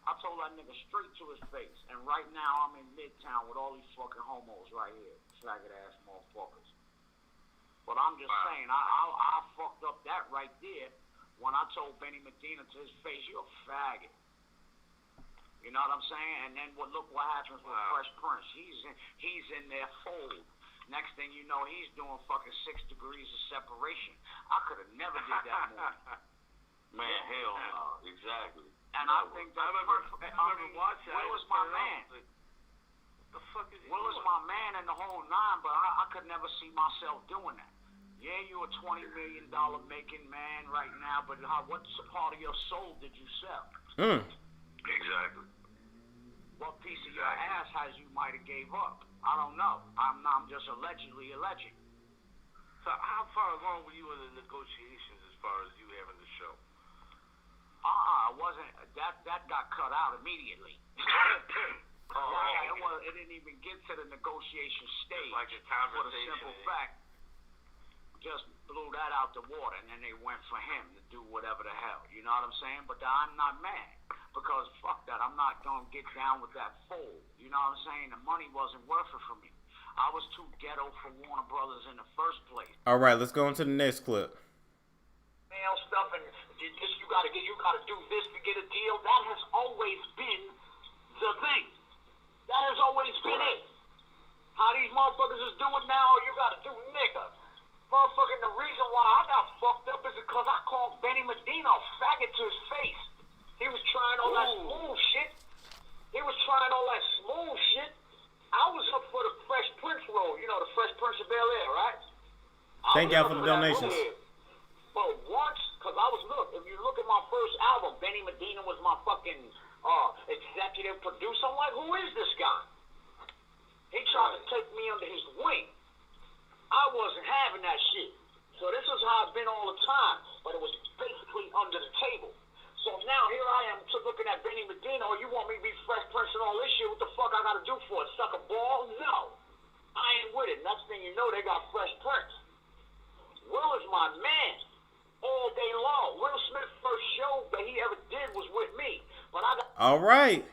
I told that nigga straight to his face. And right now I'm in Midtown with all these fucking homos right here. Faggot ass motherfuckers. But I'm just saying, I fucked up that right there when I told Benny Medina to his face, "You're a faggot." You know what I'm saying? And then look what happens with Fresh Prince. He's in their fold. Next thing you know, he's doing fucking 6 degrees of separation. I could have never did that movie. Man, hell no. Exactly. And I think that I remember watching Will is my man. The fuck is he Will is doing? my man in the whole nine, but I could never see myself doing that. Yeah, you're a $20 million making man right now, but what part of your soul did you sell? Exactly. What piece of your ass has you might have gave up? I don't know. I'm just allegedly alleging. So how far along were you in the negotiations as far as you having the show? It wasn't. That got cut out immediately. It didn't even get to the negotiation stage. Like a for the conversation. simple fact, just blew that out the water, and then they went for him to do whatever the hell. You know what I'm saying? But I'm not mad. Because fuck that, I'm not gonna get down with that fold. You know what I'm saying? The money wasn't worth it for me. I was too ghetto for Warner Brothers in the first place. All right, let's go into the next clip. Male stuff and you gotta do this to get a deal. That has always been the thing. That has always been it. How these motherfuckers is doing now, you gotta do nigga. Motherfucking the reason why I got fucked up is because I called Benny Medina a faggot to his face. He was trying all that smooth shit. I was up for the Fresh Prince role. You know, the Fresh Prince of Bel-Air, right? Thank y'all for the donations. But once, because if you look at my first album, Benny Medina was my fucking executive producer. I'm like, who is this guy? He tried to take me under his wing. I wasn't having that shit. So this is how I've been all the time. But it was basically under the table. So now here I am looking at Benny Medina. Oh, you want me to be Fresh Prince and all this shit? What the fuck I gotta do for it? Suck a ball? No. I ain't with it. Next thing you know, they got Fresh Prince. Will is my man. All day long. Will Smith's first show that he ever did was with me. But I got... All right.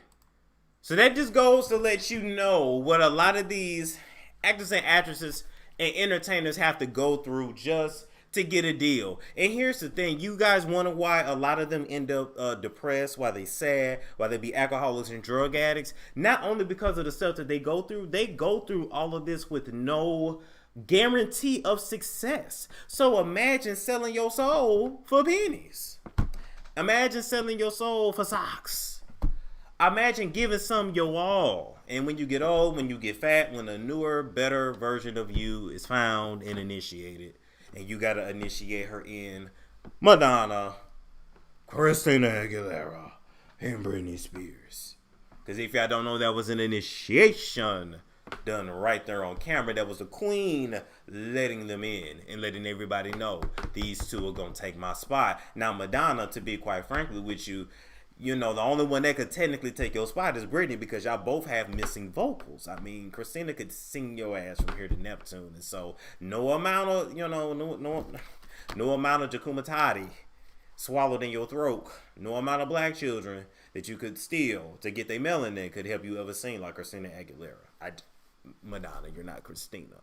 So that just goes to let you know what a lot of these actors and actresses and entertainers have to go through just to get a deal. And here's the thing. You guys wonder why a lot of them end up depressed, why they sad, why they be alcoholics and drug addicts. Not only because of the stuff that they go through all of this with no guarantee of success. So imagine selling your soul for pennies. Imagine selling your soul for socks. Imagine giving some your all. And when you get old, when you get fat, when a newer, better version of you is found and initiated, and you gotta initiate her in Madonna, Christina Aguilera, and Britney Spears. Because if y'all don't know, that was an initiation done right there on camera. That was the queen letting them in and letting everybody know these two are gonna take my spot. Now Madonna, to be quite frankly with you, you know, the only one that could technically take your spot is Britney, because y'all both have missing vocals. I mean, Christina could sing your ass from here to Neptune, and so no amount of, you know, no amount of Jakumatati swallowed in your throat, no amount of black children that you could steal to get their melanin could help you ever sing like Christina Aguilera. Madonna, you're not Christina.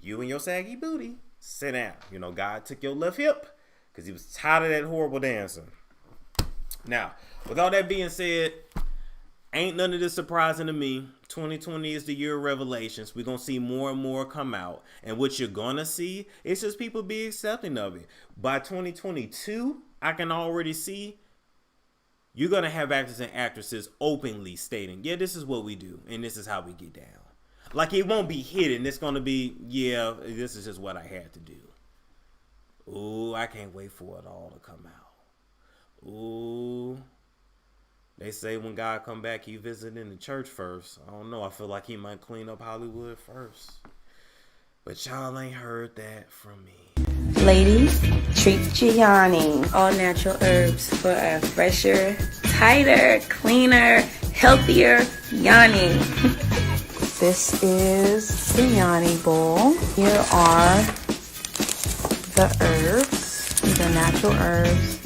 You and your saggy booty, sit down. You know, God took your left hip because he was tired of that horrible dancing. Now, with all that being said, ain't none of this surprising to me. 2020 is the year of revelations. We're going to see more and more come out. And what you're going to see is just people be accepting of it. By 2022, I can already see you're going to have actors and actresses openly stating, yeah, this is what we do. And this is how we get down. Like, it won't be hidden. It's going to be, yeah, this is just what I had to do. Ooh, I can't wait for it all to come out. Ooh, they say when God come back, he visit in the church first. I don't know. I feel like he might clean up Hollywood first. But y'all ain't heard that from me. Ladies, treat Gianni. All natural herbs for a fresher, tighter, cleaner, healthier Yanni. This is the Yanni bowl. Here are the herbs, the natural herbs.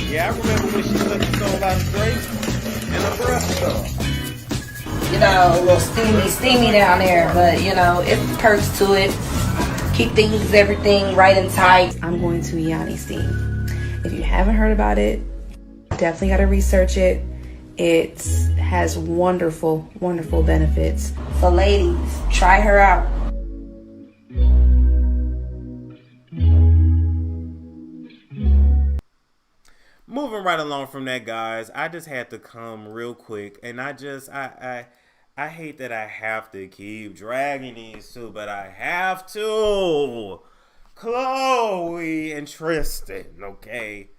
Yeah, I remember when she took the soul out of grape and the breath stuff. You know, a little steamy down there, but you know, it's perks to it. Keep everything right and tight. I'm going to Yanni steam. If you haven't heard about it, definitely got to research it. It has wonderful, wonderful benefits. So ladies, try her out. Moving right along from that, guys, I just had to come real quick, and I hate that I have to keep dragging these two, but I have to. Khloe and Tristan, okay?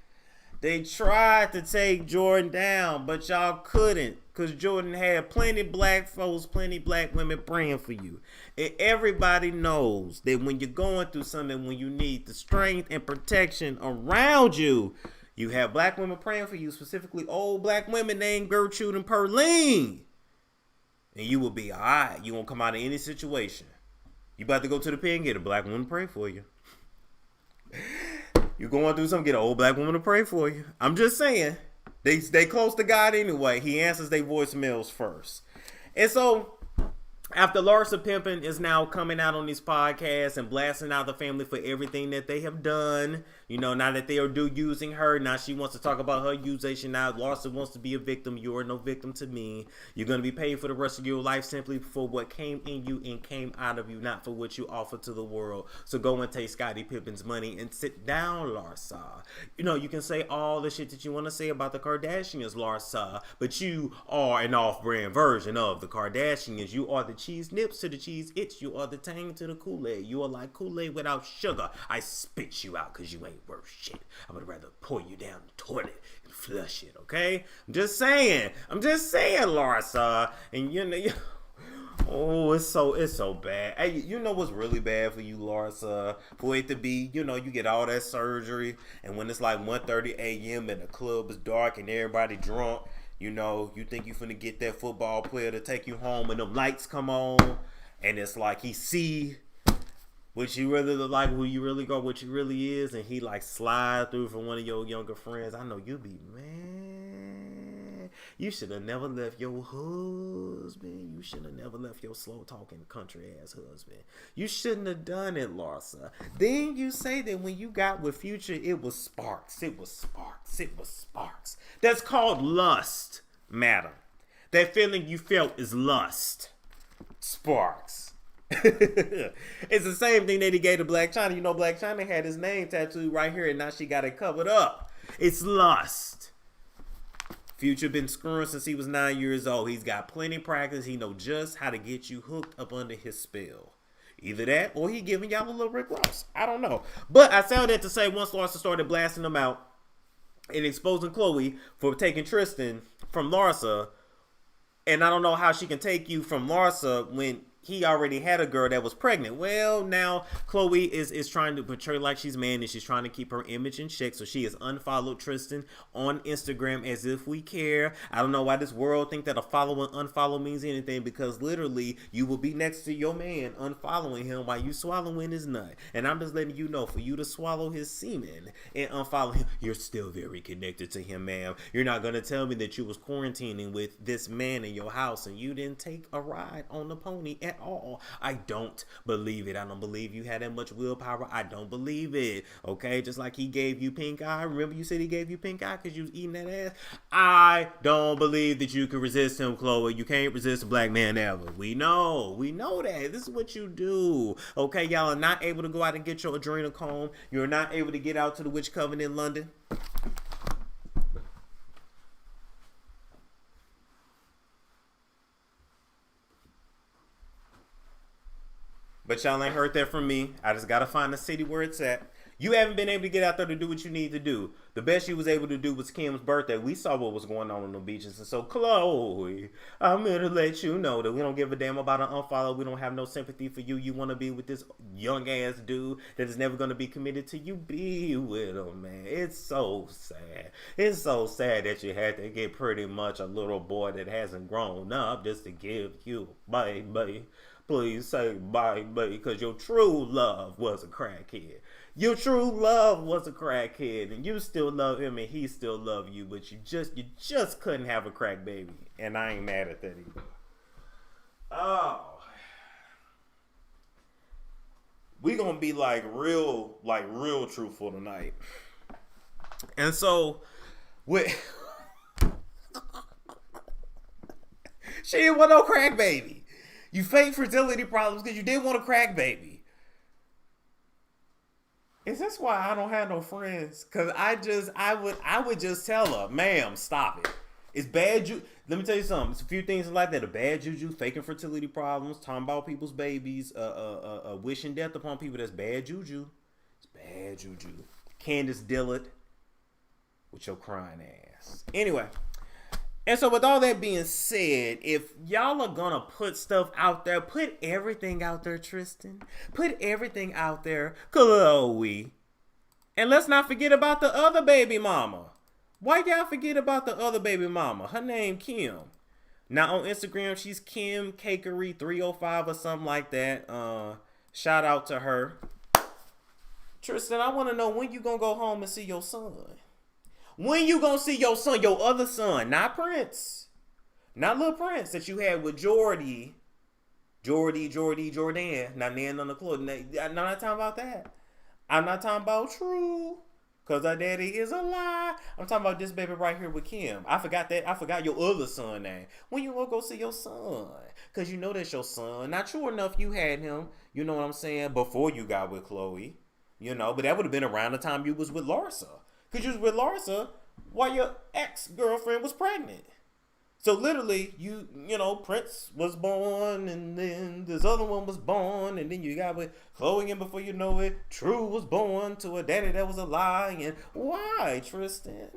They tried to take Jordan down, but y'all couldn't, because Jordan had plenty black folks, plenty black women praying for you. And everybody knows that when you're going through something, when you need the strength and protection around you, you have black women praying for you, specifically old black women named Gertrude and Perline. And you will be all right. You won't come out of any situation. You about to go to the pen, get a black woman to pray for you. You going through something, get an old black woman to pray for you. I'm just saying. They close to God anyway. He answers their voicemails first. And so, After Larsa Pimpin is now coming out on these podcasts and blasting out the family for everything that they have done, you know, now that they are using her, now she wants to talk about her usation. Now Larsa wants to be a victim. You are no victim to me. You're going to be paid for the rest of your life simply for what came in you and came out of you, not for what you offer to the world. So go and take Scottie Pippen's money and sit down, Larsa. You know, you can say all the shit that you want to say about the Kardashians, Larsa, but you are an off-brand version of the Kardashians. You are the cheese nips to the cheese its. You are the tang to the Kool-Aid. You are like Kool-Aid without sugar. I spit you out because you ain't worth shit. I would rather pour you down the toilet and flush it, okay? I'm just saying, Larsa. And you know, oh, it's so bad. Hey, you know what's really bad for you, Larsa? For it to be, you know, you get all that surgery, and when it's like 1:30 a.m. and the club is dark and everybody drunk, you know, you think you finna get that football player to take you home and them lights come on, and it's like he see what you really look like, who you really go, what you really is, and he like slide through for one of your younger friends. I know you be, man, you should have never left your husband. You should have never left your slow talking country ass husband. You shouldn't have done it, Larsa. Then you say that when you got with Future, it was sparks. It was sparks. It was sparks. That's called lust, madam. That feeling you felt is lust. Sparks. It's the same thing that he gave to Blac Chyna. You know, Blac Chyna had his name tattooed right here, and now she got it covered up. It's lust. Future been screwing since he was 9 years old. He's got plenty of practice. He know just how to get you hooked up under his spell. Either that, or he giving y'all a little Rick Ross. I don't know. But I sound that to say, once Larsa started blasting them out and exposing Khloe for taking Tristan from Larsa, and I don't know how she can take you from Larsa when he already had a girl that was pregnant. Well, now Khloe is trying to portray like she's manly. She's trying to keep her image in check. So she has unfollowed Tristan on Instagram as if we care. I don't know why this world think that a follow and unfollow means anything, because literally you will be next to your man unfollowing him while you swallowing his nut. And I'm just letting you know, for you to swallow his semen and unfollow him, you're still very connected to him, ma'am. You're not going to tell me that you was quarantining with this man in your house and you didn't take a ride on the pony at all. I don't believe it. I don't believe you had that much willpower. I don't believe it. Okay, just like he gave you pink eye. Remember you said he gave you pink eye because you was eating that ass? I don't believe that you can resist him, Khloe. You can't resist a black man ever. We know that. This is what you do. Okay, y'all are not able to go out and get your adrenochrome. You're not able to get out to the witch coven in London. But y'all ain't heard that from me. I just gotta find the city where it's at. You haven't been able to get out there to do what you need to do. The best you was able to do was Kim's birthday. We saw what was going on the beaches. And so, Khloe, I'm here to let you know that we don't give a damn about an unfollow. We don't have no sympathy for you. You want to be with this young ass dude that is never going to be committed to you. Be with him, man. It's so sad. It's so sad that you had to get pretty much a little boy that hasn't grown up just to give you, baby. Please say bye, baby, because your true love was a crackhead. Your true love was a crackhead, and you still love him, and he still love you, but you just couldn't have a crack baby, and I ain't mad at that either. Oh, we gonna be like real truthful tonight, and so she didn't want no crack baby. You fake fertility problems because you didn't want a crack baby. Is this why I don't have no friends? Because I would just tell her, ma'am, stop it. It's bad juju. Let me tell you something. It's a few things like that. A bad juju, faking fertility problems, talking about people's babies, wishing death upon people. That's bad juju. It's bad juju. Candace Dillard with your crying ass. Anyway. And so with all that being said, if y'all are gonna put stuff out there, put everything out there, Tristan. Put everything out there, Khloe. And let's not forget about the other baby mama. Why y'all forget about the other baby mama? Her name Kim. Now on Instagram, she's Kim Cakery 305 or something like that. Shout out to her. Tristan, I want to know when you gonna go home and see your son. When you gonna see your son, your other son, not Prince, not little Prince that you had with Jordy Jordan. Not Nan on the clothes. I'm not talking about that. I'm not talking about True. Cause our daddy is a lie. I'm talking about this baby right here with Kim. I forgot that. I forgot your other son name. When you gonna go see your son? Cause you know that's your son. Not true enough you had him. You know what I'm saying? Before you got with Khloe. You know, but that would have been around the time you was with Larsa. Cause you was with Larsa while your ex-girlfriend was pregnant. So literally, you know, Prince was born, and then this other one was born, and then you got with Khloe, and before you know it, True was born to a daddy that was a lie. And why, Tristan?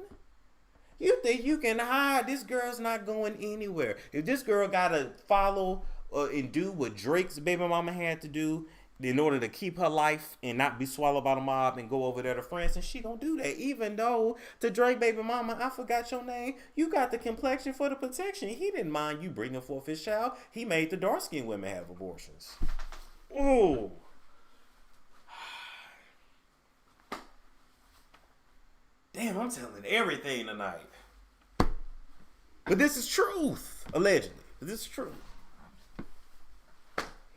You think you can hide? This girl's not going anywhere. If this girl gotta follow and do what Drake's baby mama had to do in order to keep her life and not be swallowed by the mob and go over there to France, and she gonna do that. Even though to Drake baby mama, I forgot your name, you got the complexion for the protection. He didn't mind you bringing forth his child. He made the dark skinned women have abortions. Oh, damn! I'm telling everything tonight, but this is truth, allegedly. But this is truth.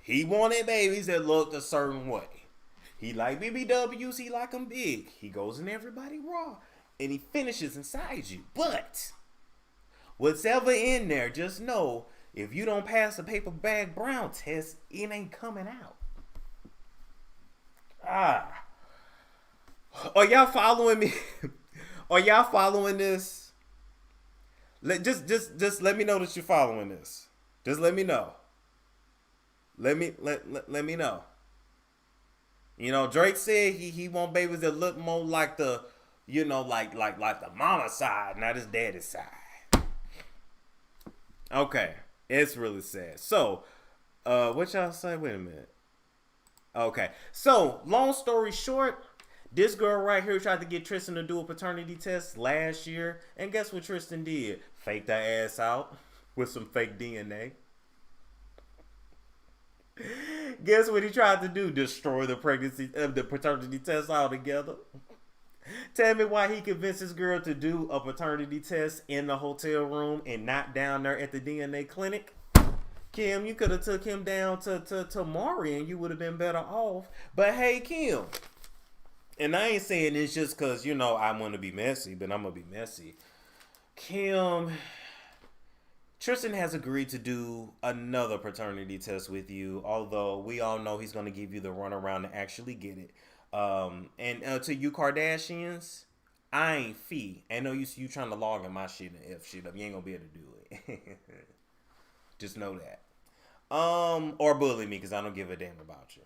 He wanted babies that looked a certain way. He like BBWs, he like them big. He goes in everybody raw. And he finishes inside you. But whatever in there, just know, if you don't pass the paper bag Brown test, it ain't coming out. Are y'all following me? Are y'all following this? Just let me know that you're following this. Just let me know. Let me know. You know, Drake said he want babies that look more like the, you know, like the mama side, not his daddy's side. Okay, it's really sad. So, what y'all say? Wait a minute. Okay, so long story short, this girl right here tried to get Tristan to do a paternity test last year, and guess what Tristan did? Faked her ass out with some fake DNA. Guess what he tried to do? Destroy the paternity test altogether. Tell me why he convinced this girl to do a paternity test in the hotel room and not down there at the DNA clinic. Kim, you could have took him down to Maury and you would have been better off. But hey, Kim, and I ain't saying this just because, you know, I want to be messy, but I'm going to be messy. Kim, Tristan has agreed to do another paternity test with you, although we all know he's going to give you the runaround to actually get it. And to you Kardashians, I ain't fee. I know you trying to log in my shit and F shit up. You ain't going to be able to do it. Just know that. Or bully me because I don't give a damn about you.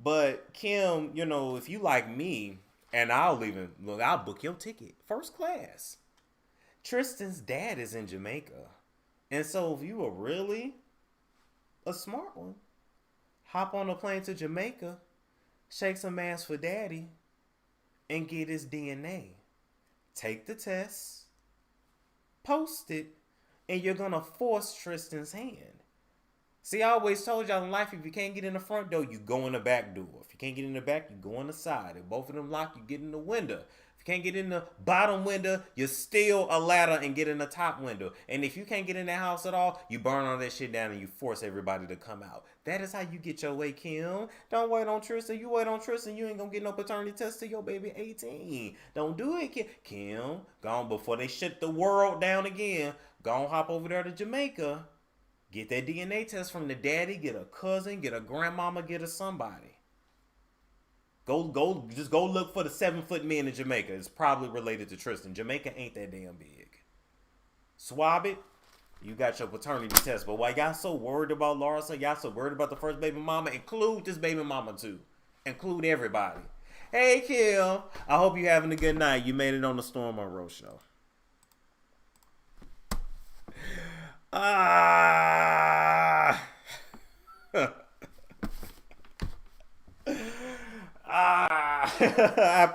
But Kim, you know, if you like me, and I'll book your ticket. First class. Tristan's dad is in Jamaica. And so if you are really a smart one, hop on a plane to Jamaica, shake some ass for daddy, and get his DNA. Take the test, post it, and you're going to force Tristan's hand. See, I always told y'all in life, if you can't get in the front door, you go in the back door. If you can't get in the back, you go in the side. If both of them lock, you get in the window. If you can't get in the bottom window, you steal a ladder and get in the top window. And if you can't get in that house at all, you burn all that shit down and you force everybody to come out. That is how you get your way, Kim. Don't wait on Tristan. You wait on Tristan, you ain't gonna get no paternity test till your baby 18. Don't do it, Kim. Kim, go on before they shut the world down again. Go on, hop over there to Jamaica. Get that DNA test from the daddy. Get a cousin. Get a grandmama. Get a somebody. Just go look for the 7-foot men in Jamaica. It's probably related to Tristan. Jamaica ain't that damn big. Swab it. You got your paternity test. But why y'all so worried about Larsa? Y'all so worried about the first baby mama? Include this baby mama too. Include everybody. Hey, Kim. I hope you're having a good night. You made it on the Storm Monroe show. I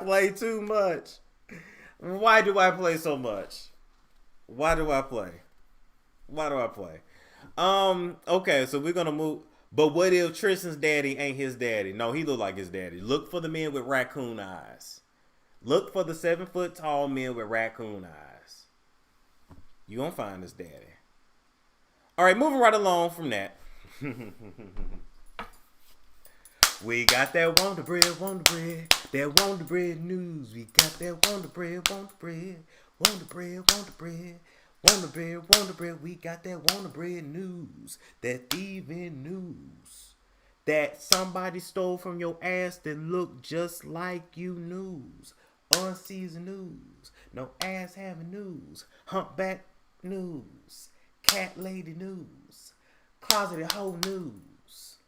play too much. Why do I play so much? Why do I play? Okay, so we're gonna move. But what if Tristan's daddy ain't his daddy? No, he look like his daddy. Look for the men with raccoon eyes. Look for the 7-foot tall men with raccoon eyes. You gonna find his daddy. All right, moving right along from that. We got that Wonder Bread, that Wonder Bread news. We got that Wonder Bread, Wonder Bread, Wonder Bread, Wonder Bread, Wonder Bread, Wonder Bread. We got that Wonder Bread news, that thieving news, that somebody stole from your ass that looked just like you news. Unseasoned news, no ass having news, humpback news, cat lady news, closeted hoe news.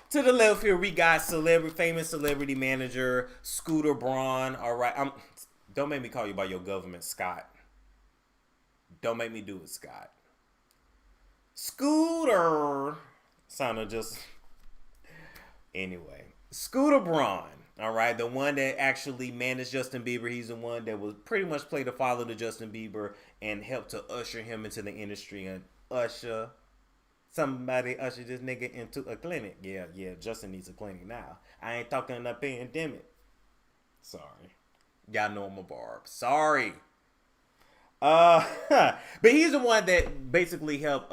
To the left here, we got famous celebrity manager Scooter Braun. All right, don't make me call you by your government, Scott. Don't make me do it, Scott. Scooter, sounded just anyway. Scooter Braun. All right, the one that actually managed Justin Bieber. He's the one that was pretty much played the father to Justin Bieber and helped to usher him into the industry and somebody usher this nigga into a clinic. Yeah, Justin needs a clinic now. I ain't talking a pandemic. Sorry. Y'all know I'm a barb. Sorry. But he's the one that basically helped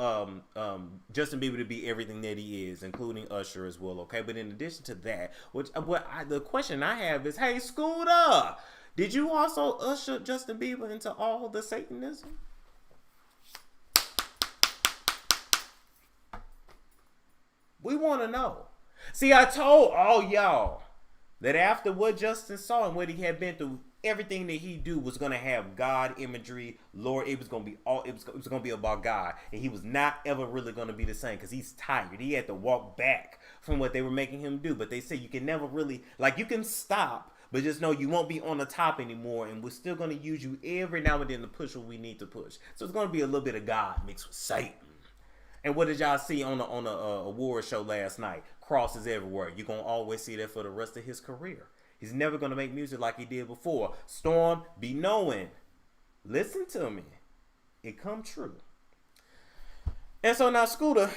Justin Bieber to be everything that he is, including Usher as well, okay? But in addition to that, the question I have is, hey, Scooter, did you also usher Justin Bieber into all the Satanism? We want to know. See, I told all y'all that after what Justin saw and what he had been through, everything that he do was gonna have God imagery, Lord. It was gonna be about God, and he was not ever really gonna be the same because he's tired. He had to walk back from what they were making him do. But they say you can never really, like, you can stop, but just know you won't be on the top anymore, and we're still gonna use you every now and then to push what we need to push. So it's gonna be a little bit of God mixed with Satan. And what did y'all see on the award show last night? Crosses everywhere. You're going to always see that for the rest of his career. He's never going to make music like he did before. Storm, be knowing. Listen to me. It come true. And so now, Scooter,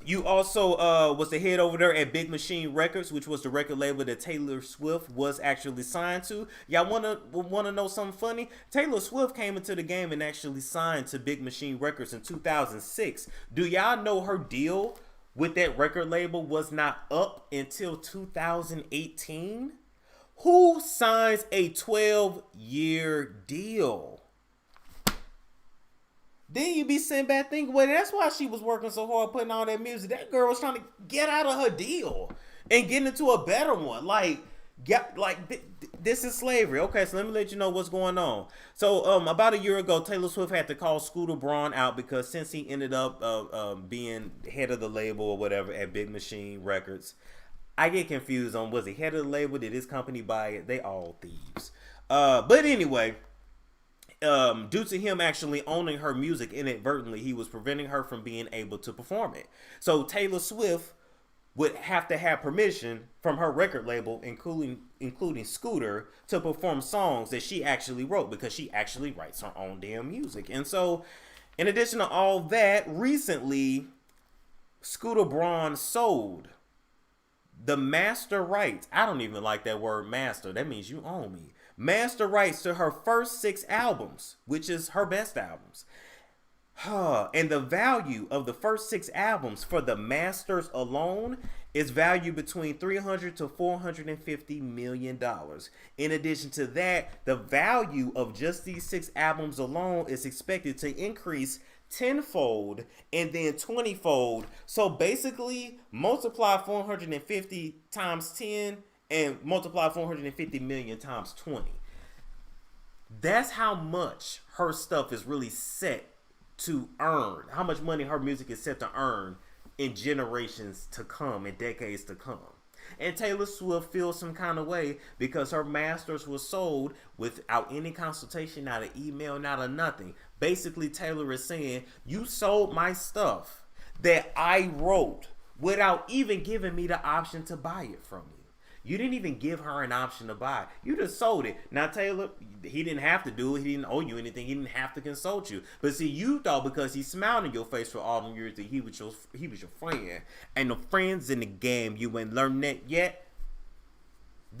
you also was the head over there at Big Machine Records, which was the record label that Taylor Swift was actually signed to. Y'all wanna know something funny? Taylor Swift came into the game and actually signed to Big Machine Records in 2006. Do y'all know her deal with that record label was not up until 2018? Who signs a 12-year deal? Then you be sitting back thinking, well, that's why she was working so hard putting all that music. That girl was trying to get out of her deal and get into a better one. This is slavery. Okay, so let me let you know what's going on. So about a year ago, Taylor Swift had to call Scooter Braun out because since he ended up being head of the label or whatever at Big Machine Records, I get confused on, was he head of the label? Did his company buy it? They all thieves. But anyway, due to him actually owning her music inadvertently, he was preventing her from being able to perform it. So Taylor Swift would have to have permission from her record label, including Scooter, to perform songs that she actually wrote, because she actually writes her own damn music. And so, in addition to all that, recently, Scooter Braun sold the master rights. I don't even like that word master. That means you own me. Master rights to her first 6 albums, which is her best albums. And the value of the first 6 albums for the masters alone is valued between $300 to $450 million. In addition to that, the value of just these 6 albums alone is expected to increase 10-fold and then 20-fold. So basically, multiply 450 times 10 and multiply 450 million times 20. That's how much her stuff is really set to earn. How much money her music is set to earn in generations to come, in decades to come. And Taylor Swift feels some kind of way because her masters were sold without any consultation, not an email, not a nothing. Basically, Taylor is saying, you sold my stuff that I wrote without even giving me the option to buy it from you. You didn't even give her an option to buy. You just sold it. Now, Taylor, he didn't have to do it. He didn't owe you anything. He didn't have to consult you. But see, you thought because he smiled in your face for all them years that he was your friend. And the friends in the game, you ain't learned that yet.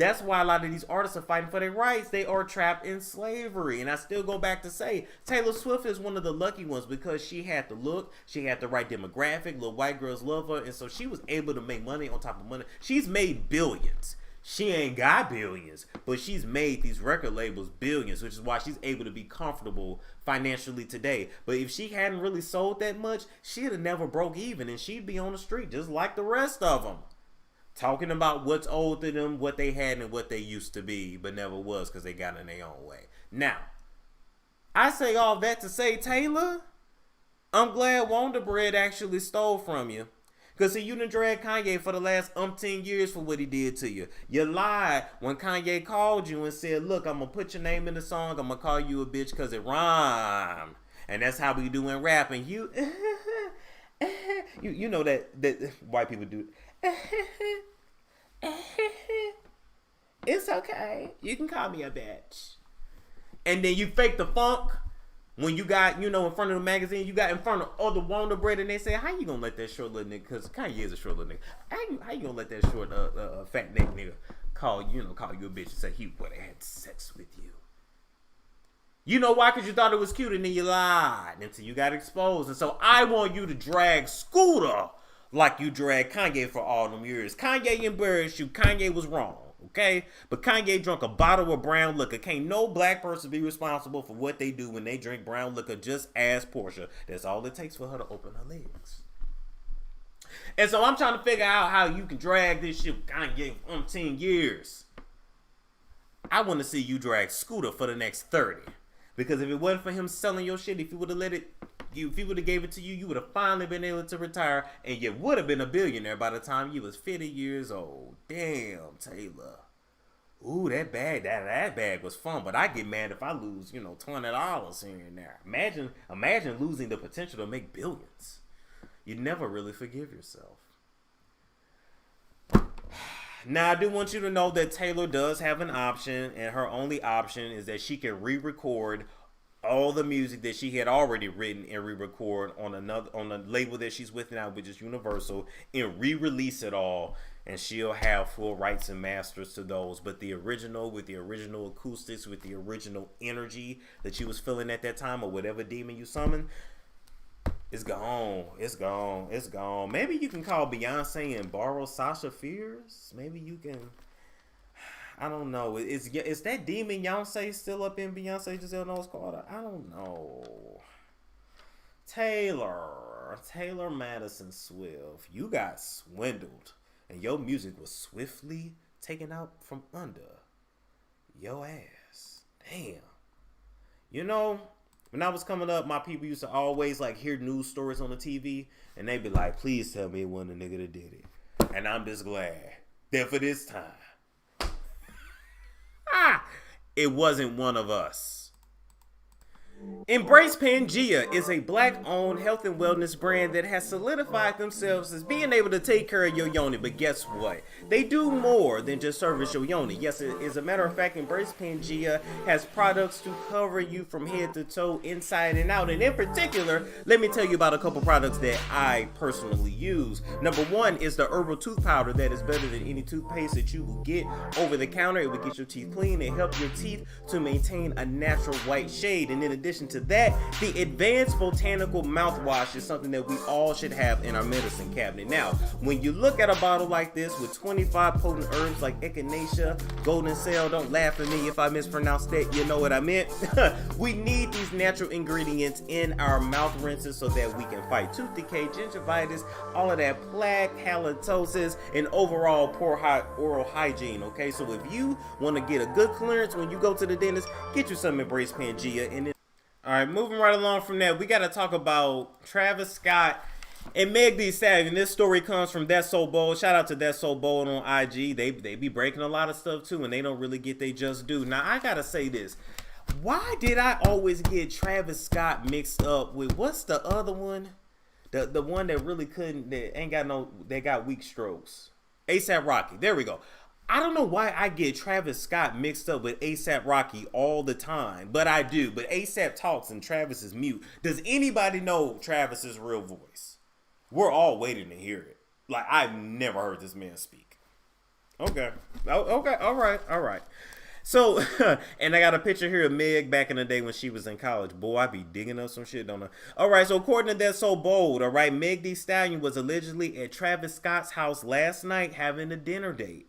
That's why a lot of these artists are fighting for their rights. They are trapped in slavery. And I still go back to say, Taylor Swift is one of the lucky ones because she had the look, she had the right demographic, little white girls love her, and so she was able to make money on top of money. She's made billions. She ain't got billions, but she's made these record labels billions, which is why she's able to be comfortable financially today. But if she hadn't really sold that much, she'd have never broke even, and she'd be on the street just like the rest of them, talking about what's owed to them, what they had, and what they used to be, but never was because they got in their own way. Now, I say all that to say, Taylor, I'm glad Wonder Bread actually stole from you. Because, see, you done dragged Kanye for the last umpteen years for what he did to you. You lied when Kanye called you and said, look, I'm going to put your name in the song. I'm going to call you a bitch because it rhymed. And that's how we do in rap. And you know that white people do. It's okay. You can call me a bitch. And then you fake the funk. When you got, in front of the magazine, you got in front of other Wonder Bread, and they say, how you gonna let that short little nigga, because Kanye is a short little nigga, how you gonna let that short, fat neck nigga call you a bitch and say he would have had sex with you? You know why? Because you thought it was cute, and then you lied until you got exposed. And so I want you to drag Scooter like you dragged Kanye for all them years. Kanye embarrassed you. Kanye was wrong. Okay, but Kanye drunk a bottle of brown liquor. Can't no black person be responsible for what they do when they drink brown liquor, just as Portia. That's all it takes for her to open her legs. And so I'm trying to figure out how you can drag this shit with Kanye for 10 years. I want to see you drag Scooter for the next 30. Because if it wasn't for him selling your shit, if he would have gave it to you, you would have finally been able to retire, and you would have been a billionaire by the time you was 50 years old. Damn, Taylor. Ooh, that bag was fun, but I get mad if I lose, $20 here and there. Imagine losing the potential to make billions. You never really forgive yourself. Now, I do want you to know that Taylor does have an option, and her only option is that she can re-record all the music that she had already written and re-record on a label that she's with now, which is Universal, and re-release it all, and she'll have full rights and masters to those. But the original, with the original acoustics, with the original energy that you was feeling at that time, or whatever demon you summoned, it's gone. It's gone. It's gone. Maybe you can call Beyonce and borrow Sasha Fierce. Maybe you can. I don't know. Is that demon Beyonce still up in Beyonce Giselle Knowles Carter? I don't know. Taylor Madison Swift, you got swindled, and your music was swiftly taken out from under your ass. Damn. When I was coming up, my people used to always hear news stories on the TV, and they'd be like, please tell me it wasn't a nigga that did it. And I'm just glad that for this time, it wasn't one of us. Embrace Pangea is a black-owned health and wellness brand that has solidified themselves as being able to take care of your yoni. But guess what? They do more than just service your yoni. Yes, as a matter of fact, Embrace Pangea has products to cover you from head to toe, inside and out. And in particular, let me tell you about a couple products that I personally use. Number one is the herbal tooth powder that is better than any toothpaste that you will get over the counter. It will get your teeth clean and help your teeth to maintain a natural white shade. And in addition to that, the advanced botanical mouthwash is something that we all should have in our medicine cabinet. Now, when you look at a bottle like this with 25 potent herbs like echinacea, golden cell, don't laugh at me if I mispronounced that, you know what I meant. We need these natural ingredients in our mouth rinses so that we can fight tooth decay, gingivitis, all of that plaque, halitosis, and overall poor oral hygiene. Okay, so if you want to get a good clearance when you go to the dentist, get you some Embrace Pangea. And then all right, moving right along from that, we got to talk about Travis Scott and Meg Thee Stallion. This story comes from That's So Bold. Shout out to That's So Bold on IG. They be breaking a lot of stuff too, and they don't really get they just due. Now, I got to say this. Why did I always get Travis Scott mixed up with, what's the other one? The one that really couldn't, that got weak strokes. A$AP Rocky. There we go. I don't know why I get Travis Scott mixed up with A$AP Rocky all the time, but I do. But A$AP talks and Travis is mute. Does anybody know Travis's real voice? We're all waiting to hear it. I've never heard this man speak. Okay. Oh, okay. All right. So, and I got a picture here of Meg back in the day when she was in college. Boy, I be digging up some shit, don't I? All right, so according to That's So Bold, all right, Meg Thee Stallion was allegedly at Travis Scott's house last night having a dinner date.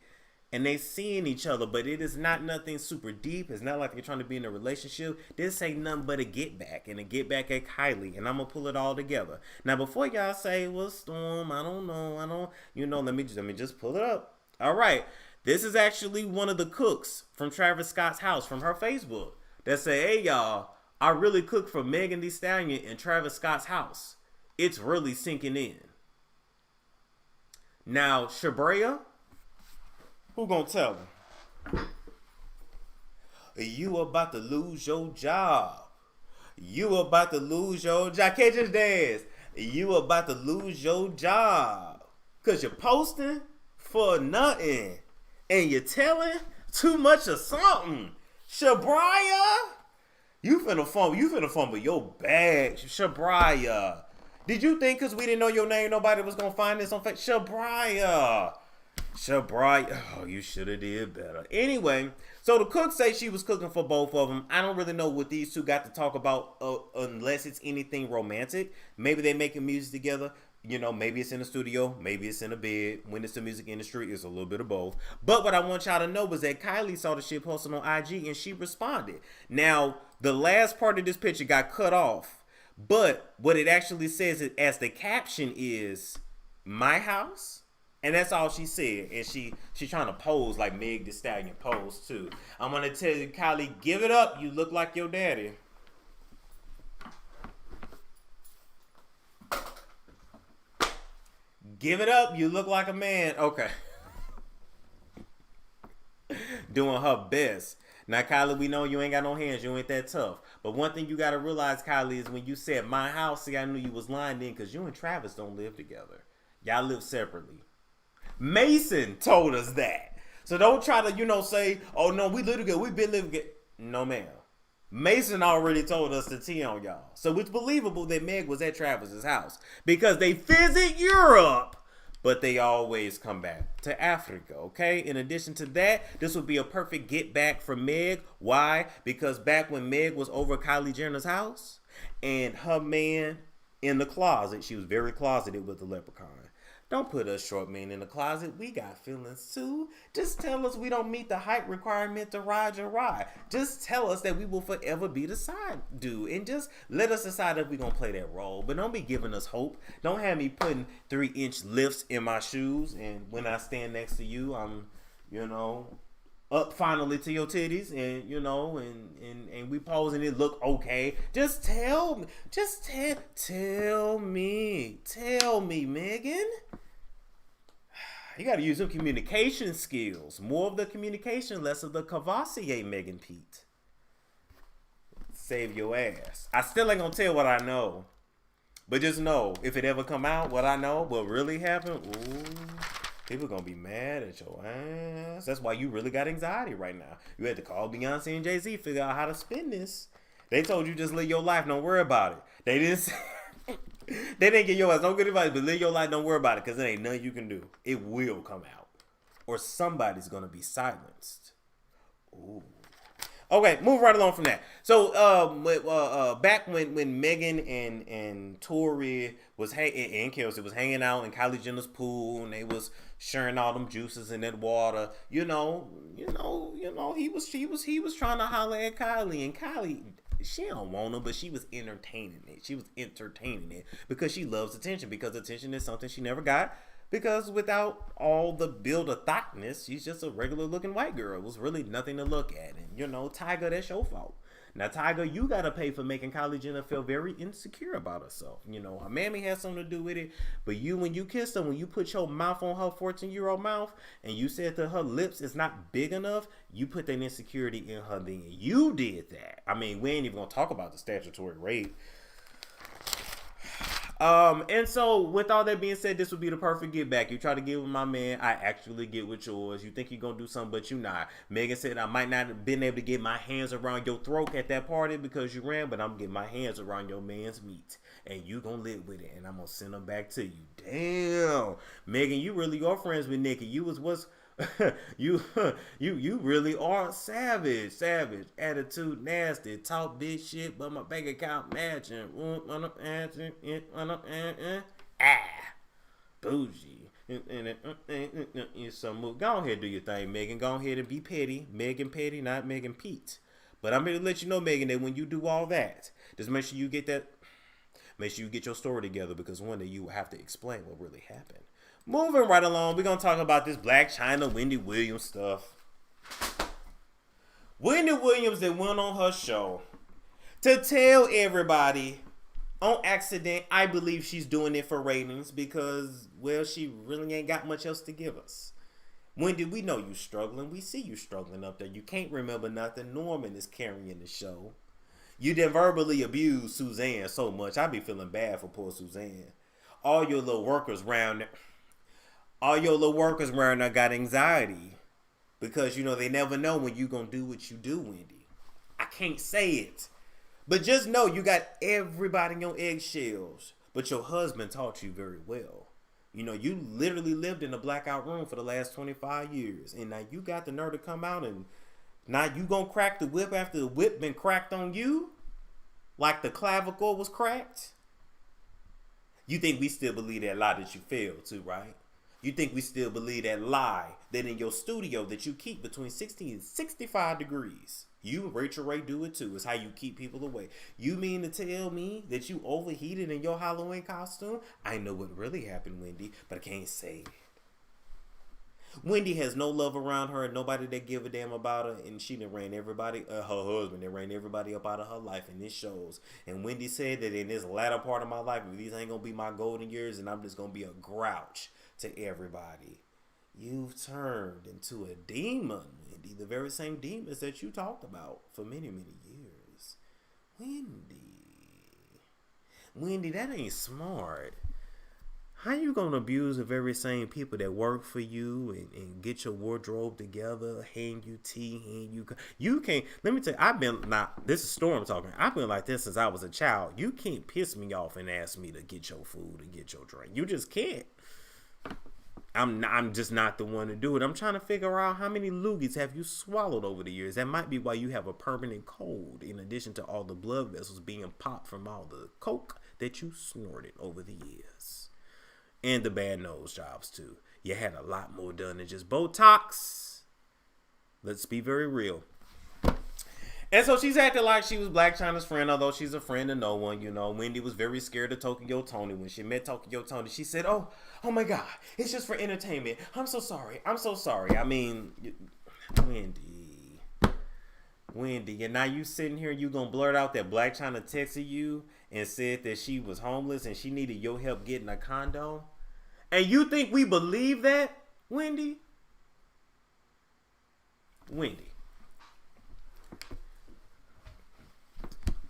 And they seeing each other, but it is not nothing super deep. It's not like they're trying to be in a relationship. This ain't nothing but a get back, and a get back at Kylie. And I'm gonna pull it all together. Now, before y'all say, well, Storm, I don't know, let me just pull it up. All right. This is actually one of the cooks from Travis Scott's house from her Facebook that say, hey, y'all, I really cooked for Megan Thee Stallion in Travis Scott's house. It's really sinking in. Now, Shabrea, who gonna tell him? You about to lose your job. You about to lose your job. Can't just dance. You about to lose your job. Because you're posting for nothing. And you're telling too much of something. Shabria, you finna fumble your bag. Shabria. Did you think because we didn't know your name, nobody was gonna find this on Facebook? Shabria. Oh, you should have did better. Anyway, so the cook say she was cooking for both of them. I don't really know what these two got to talk about unless it's anything romantic. Maybe they making music together. You know, maybe it's in the studio, maybe it's in a bed. When it's the music industry, it's a little bit of both. But what I want y'all to know was that Kylie saw the shit posted on IG and she responded. Now, the last part of this picture got cut off. But what it actually says as the caption is, my house. And that's all she said. And she trying to pose like Meg Thee Stallion posed too. I'm going to tell you, Kylie, give it up. You look like your daddy. Give it up. You look like a man. Okay. Doing her best. Now, Kylie, we know you ain't got no hands. You ain't that tough. But one thing you got to realize, Kylie, is when you said my house, see, I knew you was lying then because you and Travis don't live together. Y'all live separately. Mason told us that. So don't try to, say, oh, no, we live together. We've been living together. No, ma'am. Mason already told us the tea on y'all. So it's believable that Meg was at Travis's house because they visit Europe, but they always come back to Africa, okay? In addition to that, this would be a perfect get back for Meg. Why? Because back when Meg was over Kylie Jenner's house and her man in the closet, she was very closeted with the leprechaun. Don't put us short men in the closet. We got feelings too. Just tell us we don't meet the height requirement to ride your ride. Just tell us that we will forever be the side dude. And just let us decide if we're going to play that role. But don't be giving us hope. Don't have me putting 3-inch lifts in my shoes. And when I stand next to you, I'm, up finally to your titties. And, and we pose and it look okay. Just tell me. Just tell me. Tell me, Megan. You got to use some communication skills. More of the communication, less of the Cavassier, Megan Pete. Save your ass. I still ain't going to tell what I know. But just know, if it ever come out, what I know, what really happened, ooh, people going to be mad at your ass. That's why you really got anxiety right now. You had to call Beyonce and Jay-Z, figure out how to spin this. They told you just live your life, don't worry about it. They didn't say... They didn't get your ass no good advice, but live your life, don't worry about it, because there ain't nothing you can do. It will come out. Or somebody's going to be silenced. Ooh. Okay, move right along from that. So, back when Megan and Tori was and Kelsey was hanging out in Kylie Jenner's pool, and they was sharing all them juices in that water, he was trying to holler at Kylie, and Kylie, she don't want him, but she was entertaining it. She was entertaining it because she loves attention, because attention is something she never got. Because without all the build of thoughtness, she's just a regular looking white girl. It was really nothing to look at. And, Tyga, that's your fault. Now, Tyga, you got to pay for making Kylie Jenner feel very insecure about herself. Her mammy has something to do with it. But when you kissed her, when you put your mouth on her 14-year-old mouth, and you said that her lips is not big enough, you put that insecurity in her then. You did that. I mean, we ain't even going to talk about the statutory rape. And so with all that being said, this would be the perfect get back. You try to get with my man, I actually get with yours. You think you're gonna do something, but you not. Megan said I might not have been able to get my hands around your throat at that party because you ran, but I'm getting my hands around your man's meat. And you gonna live with it, and I'm gonna send them back to you. Damn. Megan, you really are friends with Nikki. You was you really are savage. Attitude nasty. Talk big shit, but my bank account matching. Bougie. Some move. Go ahead, do your thing, Megan. Go ahead and be petty. Megan Petty, not Megan Pete. But I'm here to let you know, Megan, that when you do all that, just make sure you get that. Make sure you get your story together, because one day you will have to explain what really happened. Moving right along, we're gonna talk about this Blac Chyna, Wendy Williams stuff. Wendy Williams that went on her show to tell everybody on accident, I believe she's doing it for ratings because, well, she really ain't got much else to give us. Wendy, we know you struggling. We see you struggling up there. You can't remember nothing. Norman is carrying the show. You didn't verbally abuse Suzanne so much. I be feeling bad for poor Suzanne. All your little workers around there got anxiety because, you know, they never know when you gonna do what you do, Wendy. I can't say it. But just know you got everybody on eggshells. But your husband taught you very well. You know, you literally lived in a blackout room for the last 25 years. And now you got the nerve to come out and now you gonna crack the whip after the whip been cracked on you? Like the clavicle was cracked? You think we still believe that lie that you failed to, right? You think we still believe that lie that in your studio that you keep between 60 and 65 degrees. You and Rachel Ray do it too. It's how you keep people away. You mean to tell me that you overheated in your Halloween costume? I know what really happened, Wendy, but I can't say it. Wendy has no love around her and nobody that give a damn about her, and she done ran everybody, her husband, that ran everybody up out of her life, and this shows. And Wendy said that in this latter part of my life, if these ain't gonna be my golden years, and I'm just gonna be a grouch to everybody. You've turned into a demon, Wendy. The very same demons that you talked about for many, many years. Wendy, that ain't smart. How you gonna abuse the very same people that work for you and get your wardrobe together, hand you tea, you can't, let me tell you, this is Storm talking. I've been like this since I was a child. You can't piss me off and ask me to get your food and get your drink. You just can't. I'm just not the one to do it. I'm trying to figure out how many loogies have you swallowed over the years. That might be why you have a permanent cold, in addition to all the blood vessels being popped from all the coke that you snorted over the years. And the bad nose jobs too. You had a lot more done than just Botox. Let's be very real. And so she's acting like she was Blac Chyna's friend, although she's a friend to no one, you know. Wendy was very scared of Tokyo Tony. When she met Tokyo Tony, she said, oh my God, it's just for entertainment. I'm so sorry. I mean, Wendy, and now you sitting here, you gonna blurt out that Blac Chyna texted you and said that she was homeless and she needed your help getting a condo? And you think we believe that, Wendy?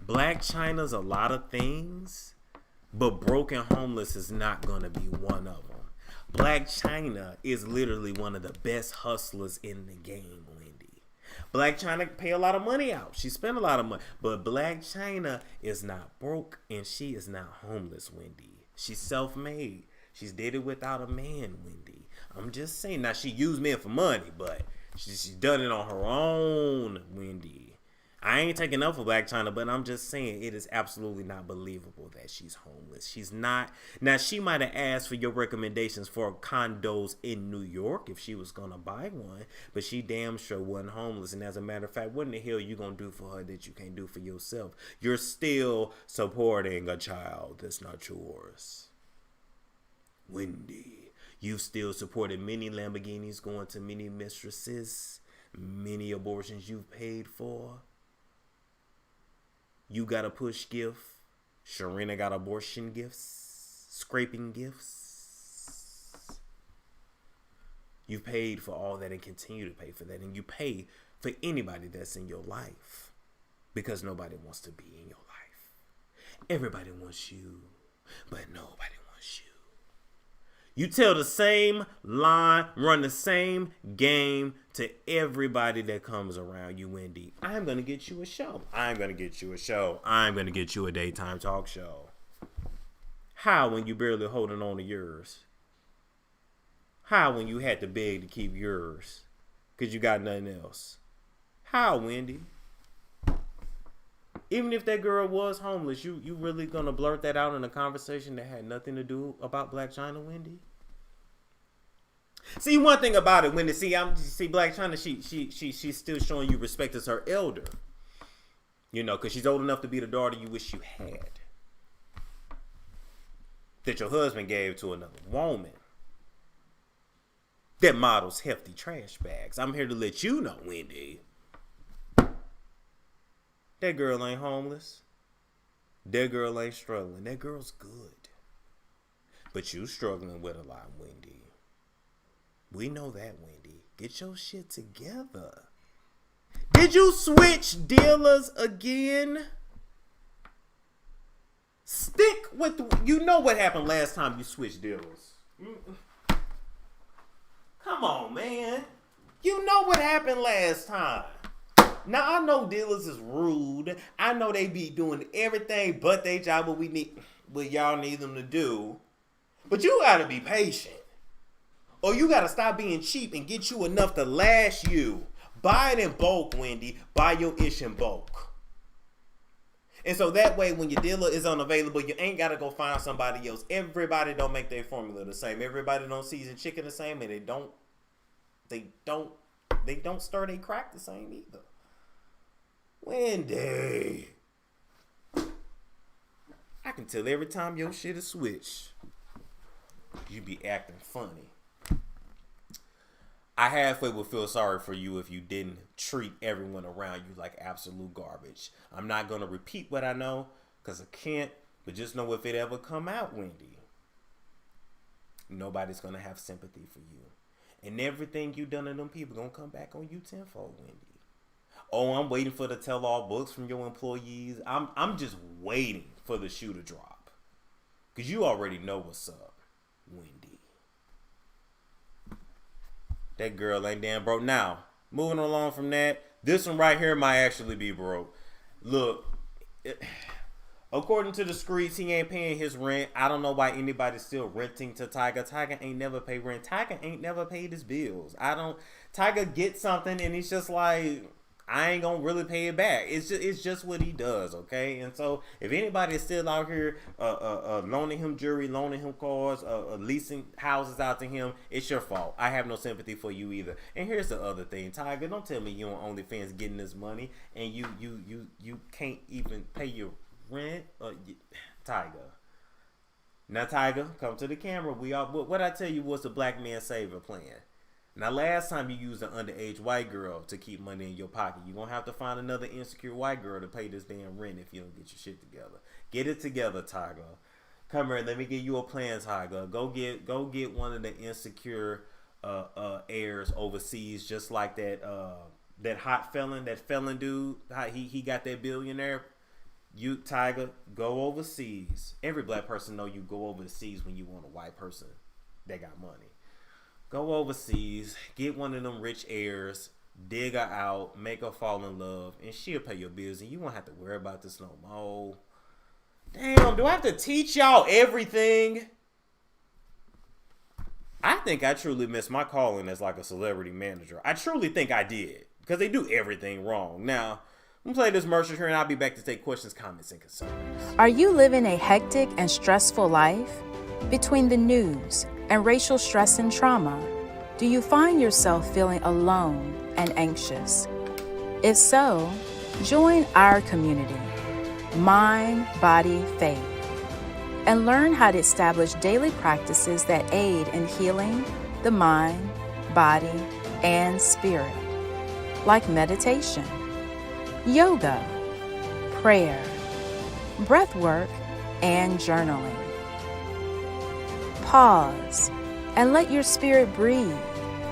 Blac Chyna's a lot of things, but broken homeless is not going to be one of them. Blac Chyna is literally one of the best hustlers in the game, Wendy. Blac Chyna pay a lot of money out. She spent a lot of money. But Blac Chyna is not broke and she is not homeless, Wendy. She's self-made. She's did it without a man, Wendy. I'm just saying. Now, she used men for money, but she's done it on her own, Wendy. I ain't taking up for Blac Chyna, but I'm just saying it is absolutely not believable that she's homeless. She's not. Now, she might have asked for your recommendations for condos in New York if she was going to buy one, but she damn sure wasn't homeless. And as a matter of fact, what in the hell you going to do for her that you can't do for yourself? You're still supporting a child that's not yours. Wendy, you've still supported many Lamborghinis going to many mistresses, many abortions you've paid for. You got a push gift. Sharina got abortion gifts, scraping gifts. You've paid for all that and continue to pay for that. And you pay for anybody that's in your life because nobody wants to be in your life. Everybody wants you, but nobody wants you. You tell the same line, run the same game to everybody that comes around you, Wendy. I'm going to get you a show. I'm going to get you a show. I'm going to get you a daytime talk show. How when you barely holding on to yours? How when you had to beg to keep yours? Because you got nothing else. How, Wendy? Even if that girl was homeless, you really gonna blurt that out in a conversation that had nothing to do about Blac Chyna, Wendy? See, one thing about it, Wendy, see Blac Chyna, she's still showing you respect as her elder. You know, because she's old enough to be the daughter you wish you had. That your husband gave to another woman. That models hefty trash bags. I'm here to let you know, Wendy. That girl ain't homeless. That girl ain't struggling. That girl's good. But you struggling with a lot, Wendy. We know that, Wendy. Get your shit together. Did you switch dealers again? Stick with... You know what happened last time you switched dealers. Come on, man. You know what happened last time. Now, I know dealers is rude. I know they be doing everything but their job what y'all need them to do. But you gotta be patient. Or you gotta stop being cheap and get you enough to last you. Buy it in bulk, Wendy. Buy your ish in bulk. And so that way, when your dealer is unavailable, you ain't gotta go find somebody else. Everybody don't make their formula the same. Everybody don't season chicken the same, and they don't stir they crack the same either. Wendy, I can tell every time your shit is switched, you be acting funny. I halfway would feel sorry for you if you didn't treat everyone around you like absolute garbage. I'm not going to repeat what I know because I can't, but just know if it ever come out, Wendy, nobody's going to have sympathy for you. And everything you done to them people going to come back on you tenfold, Wendy. Oh, I'm waiting for the tell-all books from your employees. I'm just waiting for the shoe to drop. Because you already know what's up, Wendy. That girl ain't damn broke. Now, moving along from that, this one right here might actually be broke. Look, according to the streets, he ain't paying his rent. I don't know why anybody's still renting to Tyga. Tyga ain't never paid rent. Tyga ain't never paid his bills. Tyga gets something and he's just like, I ain't gonna really pay it back. It's just what he does, okay? And so if anybody is still out here loaning him jewelry, loaning him cars, leasing houses out to him, it's your fault. I have no sympathy for you either. And here's the other thing, Tyga, don't tell me you on OnlyFans getting this money and you can't even pay your rent. Tyga. Now Tyga, come to the camera. What I tell you was the black man saver plan. Now, last time you used an underage white girl to keep money in your pocket, you're going to have to find another insecure white girl to pay this damn rent if you don't get your shit together. Get it together, Tyga. Come here, let me give you a plan, Tyga. Go get one of the insecure heirs overseas, just like that hot felon, that felon dude. He got that billionaire. You, Tyga, go overseas. Every black person know you go overseas when you want a white person that got money. Go overseas, get one of them rich heirs, dig her out, make her fall in love, and she'll pay your bills, and you won't have to worry about this no more. Damn, do I have to teach y'all everything? I think I truly missed my calling as like a celebrity manager. I truly think I did, because they do everything wrong. Now, I'm going to play this commercial here, and I'll be back to take questions, comments, and concerns. Are you living a hectic and stressful life? Between the news and racial stress and trauma, do you find yourself feeling alone and anxious? If so, join our community, Mind, Body, Faith, and learn how to establish daily practices that aid in healing the mind, body, and spirit, like meditation, yoga, prayer, breath work, and journaling. Pause and let your spirit breathe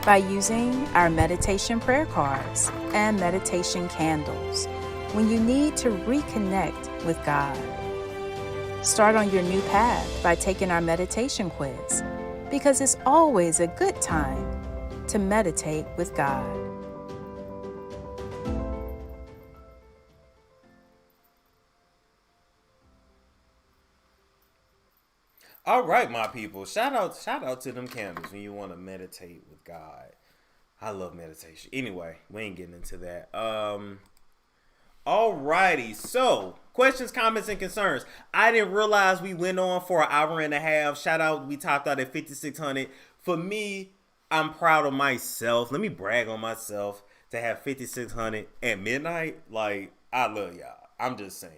by using our meditation prayer cards and meditation candles when you need to reconnect with God. Start on your new path by taking our meditation quiz, because it's always a good time to meditate with God. All right, my people. Shout out to them candles when you want to meditate with God. I love meditation. Anyway, we ain't getting into that. Alrighty. So, questions, comments, and concerns. I didn't realize we went on for an hour and a half. Shout out, we topped out at 5,600. For me, I'm proud of myself. Let me brag on myself to have 5,600 at midnight. Like, I love y'all. I'm just saying.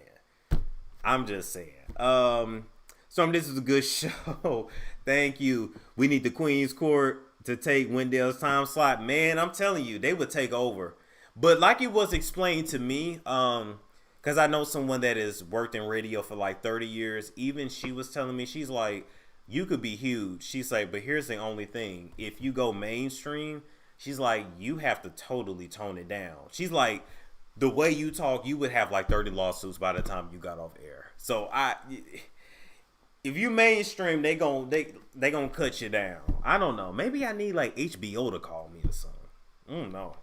Storm, this is a good show. Thank you. We need the Queen's Court to take Wendell's time slot. Man, I'm telling you, they would take over. But like it was explained to me, because I know someone that has worked in radio for like 30 years. Even she was telling me, she's like, you could be huge. She's like, but here's the only thing. If you go mainstream, she's like, you have to totally tone it down. She's like, the way you talk, you would have like 30 lawsuits by the time you got off air. So if you mainstream, they gonna cut you down. I don't know. Maybe I need like H.B.O. to call me or something. No.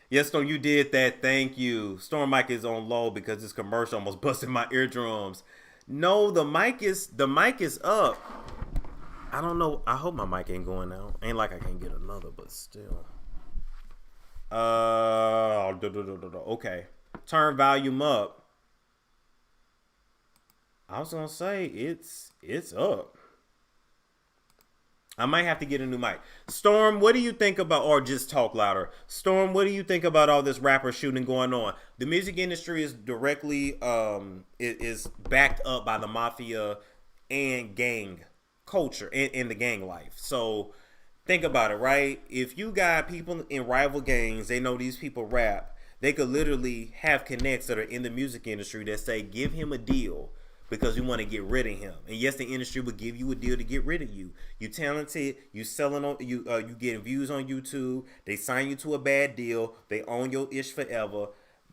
Yes, Storm, you did that. Thank you. Storm mic is on low because this commercial almost busted my eardrums. No, the mic is up. I don't know. I hope my mic ain't going out. Ain't like I can get another, but still. Okay. Turn volume up. I was gonna say it's up. I might have to get a new mic. Storm, what do you think about, or just talk louder? Storm, what do you think about all this rapper shooting going on? The music industry is directly is backed up by the mafia and gang culture and the gang life. So think about it, right? If you got people in rival gangs, they know these people rap. They could literally have connects that are in the music industry that say, give him a deal because we want to get rid of him. And yes, the industry will give you a deal to get rid of you. You talented, you selling on you getting views on YouTube. They sign you to a bad deal. They own your ish forever.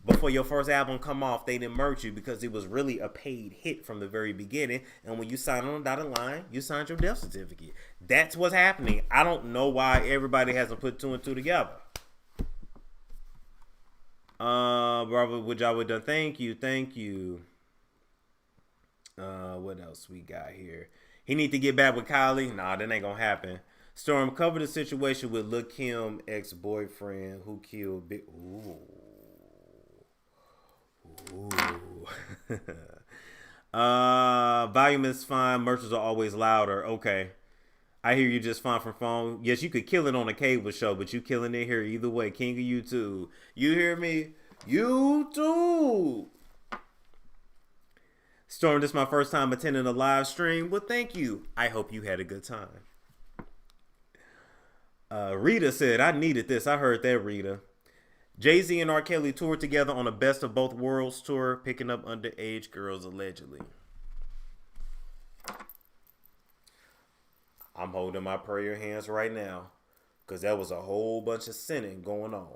Before your first album come off, they didn't merge you because it was really a paid hit from the very beginning. And when you sign on the dotted line, you signed your death certificate. That's what's happening. I don't know why everybody hasn't put two and two together. Brother, what y'all would done? Thank you. What else we got here? He need to get back with Kylie. Nah, that ain't gonna happen. Storm, cover the situation with Lil' Kim ex-boyfriend who killed Big. Volume is fine. Merchants are always louder. Okay. I hear you just fine from phone. Yes, you could kill it on a cable show, but you killing it here either way. King of YouTube. You hear me? YouTube. Storm, this is my first time attending a live stream. Well, thank you. I hope you had a good time. Rita said, I needed this. I heard that, Rita. Jay-Z and R. Kelly toured together on a Best of Both Worlds tour, picking up underage girls allegedly. I'm holding my prayer hands right now because there was a whole bunch of sinning going on.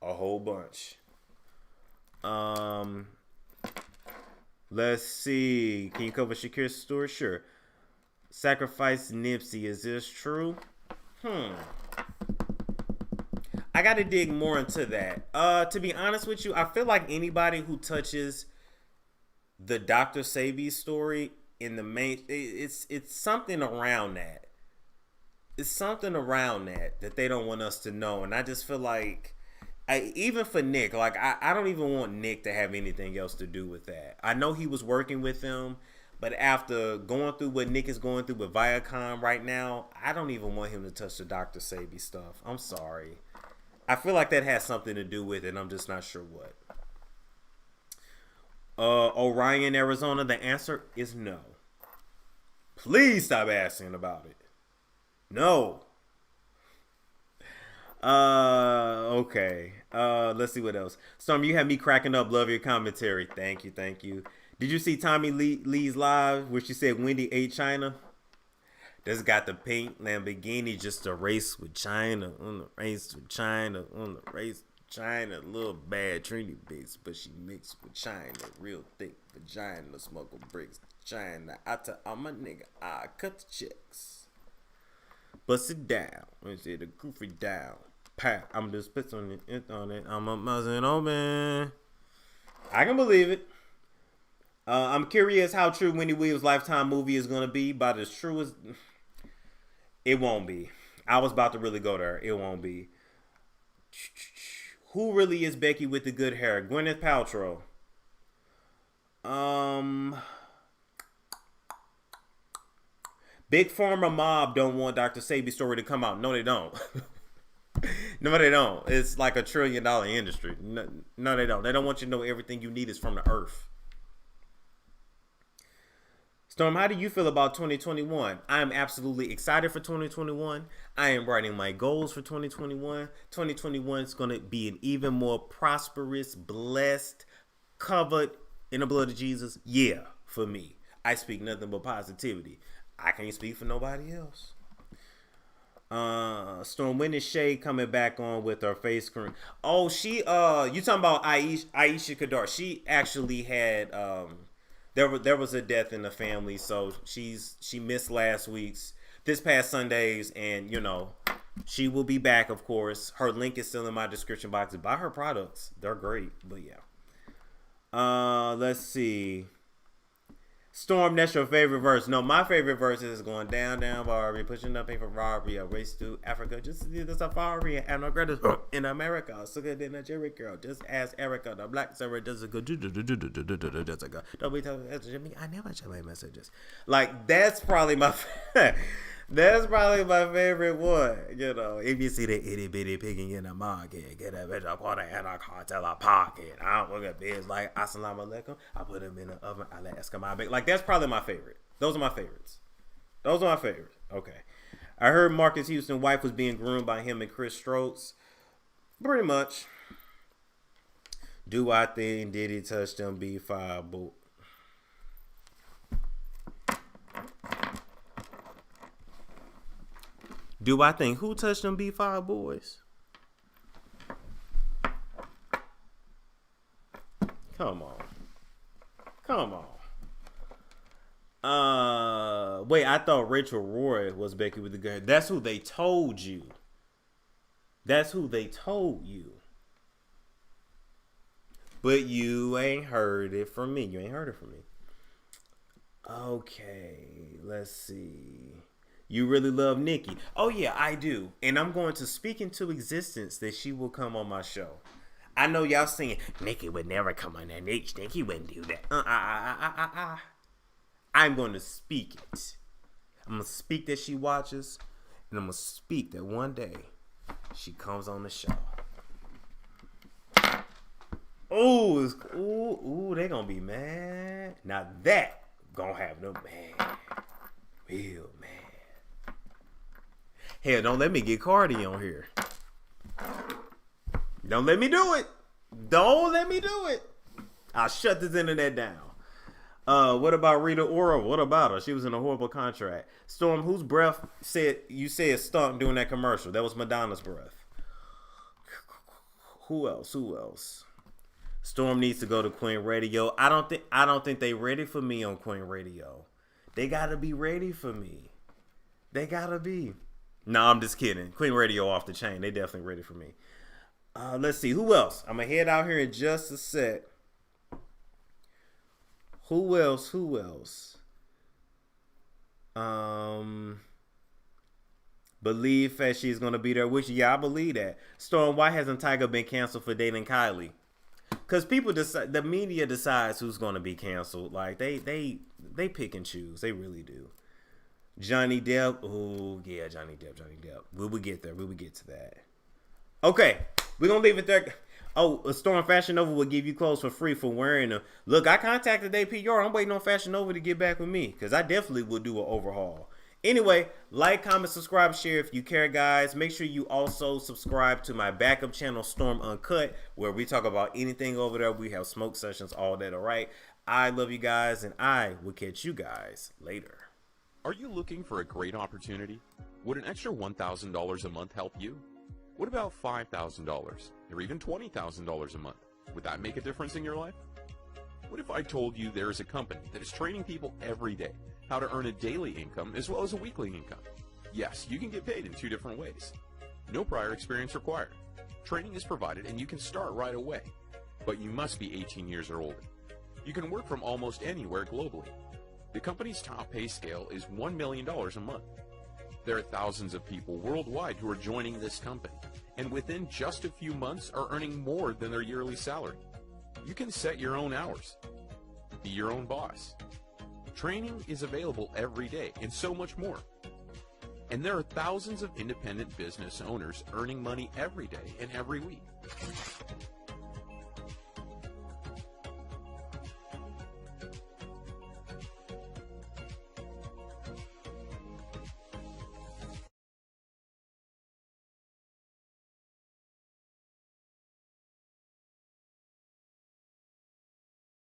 A whole bunch. Let's see. Can you cover Shakira's story? Sure. Sacrifice Nipsey. Is this true? I got to dig more into that. To be honest with you, I feel like anybody who touches the Dr. Sebi story in the main, it's something around that. It's something around that they don't want us to know. And I just feel like, even for Nick, like I don't even want Nick to have anything else to do with that. I know he was working with him, but after going through what Nick is going through with Viacom right now, I don't even want him to touch the Dr. Sebi stuff. I'm sorry. I feel like that has something to do with it. I'm just not sure what. Orion, Arizona, the answer is no. Please stop asking about it. No. Okay. Let's see what else. Storm, you have me cracking up. Love your commentary. Thank you. Did you see Tommy Lee's live where she said Wendy ate China? This got the pink Lamborghini, just a race with China, on the race with China, on the race with China. Little bad Trinity bitch, but she mixed with China. Real thick vagina, smuggle bricks China. I tell all my nigga, I cut the checks. Bust it down. Let's see the goofy down. Pat, I'm just pissing on it. I'm a muzzin' open. I can believe it. I'm curious how true Wendy Williams' Lifetime movie is going to be, but as true as... It won't be. I was about to really go there. It won't be. Who really is Becky with the good hair? Gwyneth Paltrow. Big Pharma Mob don't want Dr. Sebi's story to come out. No, they don't. No, they don't. It's like $1 trillion industry. No, they don't. They don't want you to know everything you need is from the earth. Storm, how do you feel about 2021? I am absolutely excited for 2021. I am writing my goals for 2021. 2021 is going to be an even more prosperous, blessed, covered in the blood of Jesus. Yeah, for me. I speak nothing but positivity. I can't speak for nobody else. Storm, when is Shay coming back on with her face cream? Oh, she, you talking about Aisha Kadar. She actually had, there was a death in the family, so she missed this past Sundays, and you know, she will be back, of course. Her link is still in my description box. Buy her products. They're great, but yeah. Let's see. Storm, that's your favorite verse. No, my favorite verse is going down, down, Barbie, pushing nothing for robbery, a race to Africa, just to see the safari, and no greater in America, so good than a Jerry girl, just ask Erica, the black server does a good, don't be telling me, I never check my messages. Like, that's probably my favorite one, you know. If you see the itty bitty picking in the market, get a bitch a quarter and a cartel a pocket. I don't look at biz like assalamu alaikum. I put them in the oven. I let my bake. Like, that's probably my favorite. Those are my favorites. Okay. I heard Marcus Houston's wife was being groomed by him and Chris Strokes. Pretty much. Do I think Diddy touched them B5 boot? Do I think who touched them B5 boys? Come on. Wait, I thought Rachel Roy was Becky with the girl. That's who they told you. But you ain't heard it from me. Okay, let's see. You really love Nikki. Oh, yeah, I do. And I'm going to speak into existence that she will come on my show. I know y'all saying, Nikki would never come on that. Nikki wouldn't do that. I'm going to speak it. I'm going to speak that she watches. And I'm going to speak that one day she comes on the show. Ooh, they going to be mad. Now that going to have them mad. Real mad. Hell, don't let me get Cardi on here. Don't let me do it. I'll shut this internet down. What about Rita Ora? What about her? She was in a horrible contract. Storm, whose breath you said stunk during that commercial? That was Madonna's breath. Who else? Storm needs to go to Queen Radio. I don't think they ready for me on Queen Radio. They gotta be ready for me. They gotta be. No, I'm just kidding. Queen Radio off the chain. They definitely ready for me. Let's see. Who else? I'm going to head out here in just a sec. Who else? Believe that she's going to be there with you. Yeah, I believe that. Storm, why hasn't Tyga been canceled for dating Kylie? Because people decide, the media decides who's going to be canceled. Like, they pick and choose. They really do. Johnny Depp. Oh, yeah, Johnny Depp. We will get there. We will get to that. Okay, we're going to leave it there. Oh, a Storm Fashion Nova will give you clothes for free for wearing them. Look, I contacted APR. I'm waiting on Fashion Nova to get back with me because I definitely will do an overhaul. Anyway, like, comment, subscribe, share if you care, guys. Make sure you also subscribe to my backup channel, Storm Uncut, where we talk about anything over there. We have smoke sessions, all that, all right? I love you guys, and I will catch you guys later. Are you looking for a great opportunity? Would an extra $1,000 a month help you? What about $5,000 or even $20,000 a month? Would that make a difference in your life? What if I told you there is a company that is training people every day how to earn a daily income as well as a weekly income? Yes, you can get paid in 2 different ways. No prior experience required. Training is provided and you can start right away, but you must be 18 years or older. You can work from almost anywhere globally. The company's top pay scale is $1 million a month. There are thousands of people worldwide who are joining this company, and within just a few months are earning more than their yearly salary. You can set your own hours, be your own boss. Training is available every day, and so much more. And there are thousands of independent business owners earning money every day and every week.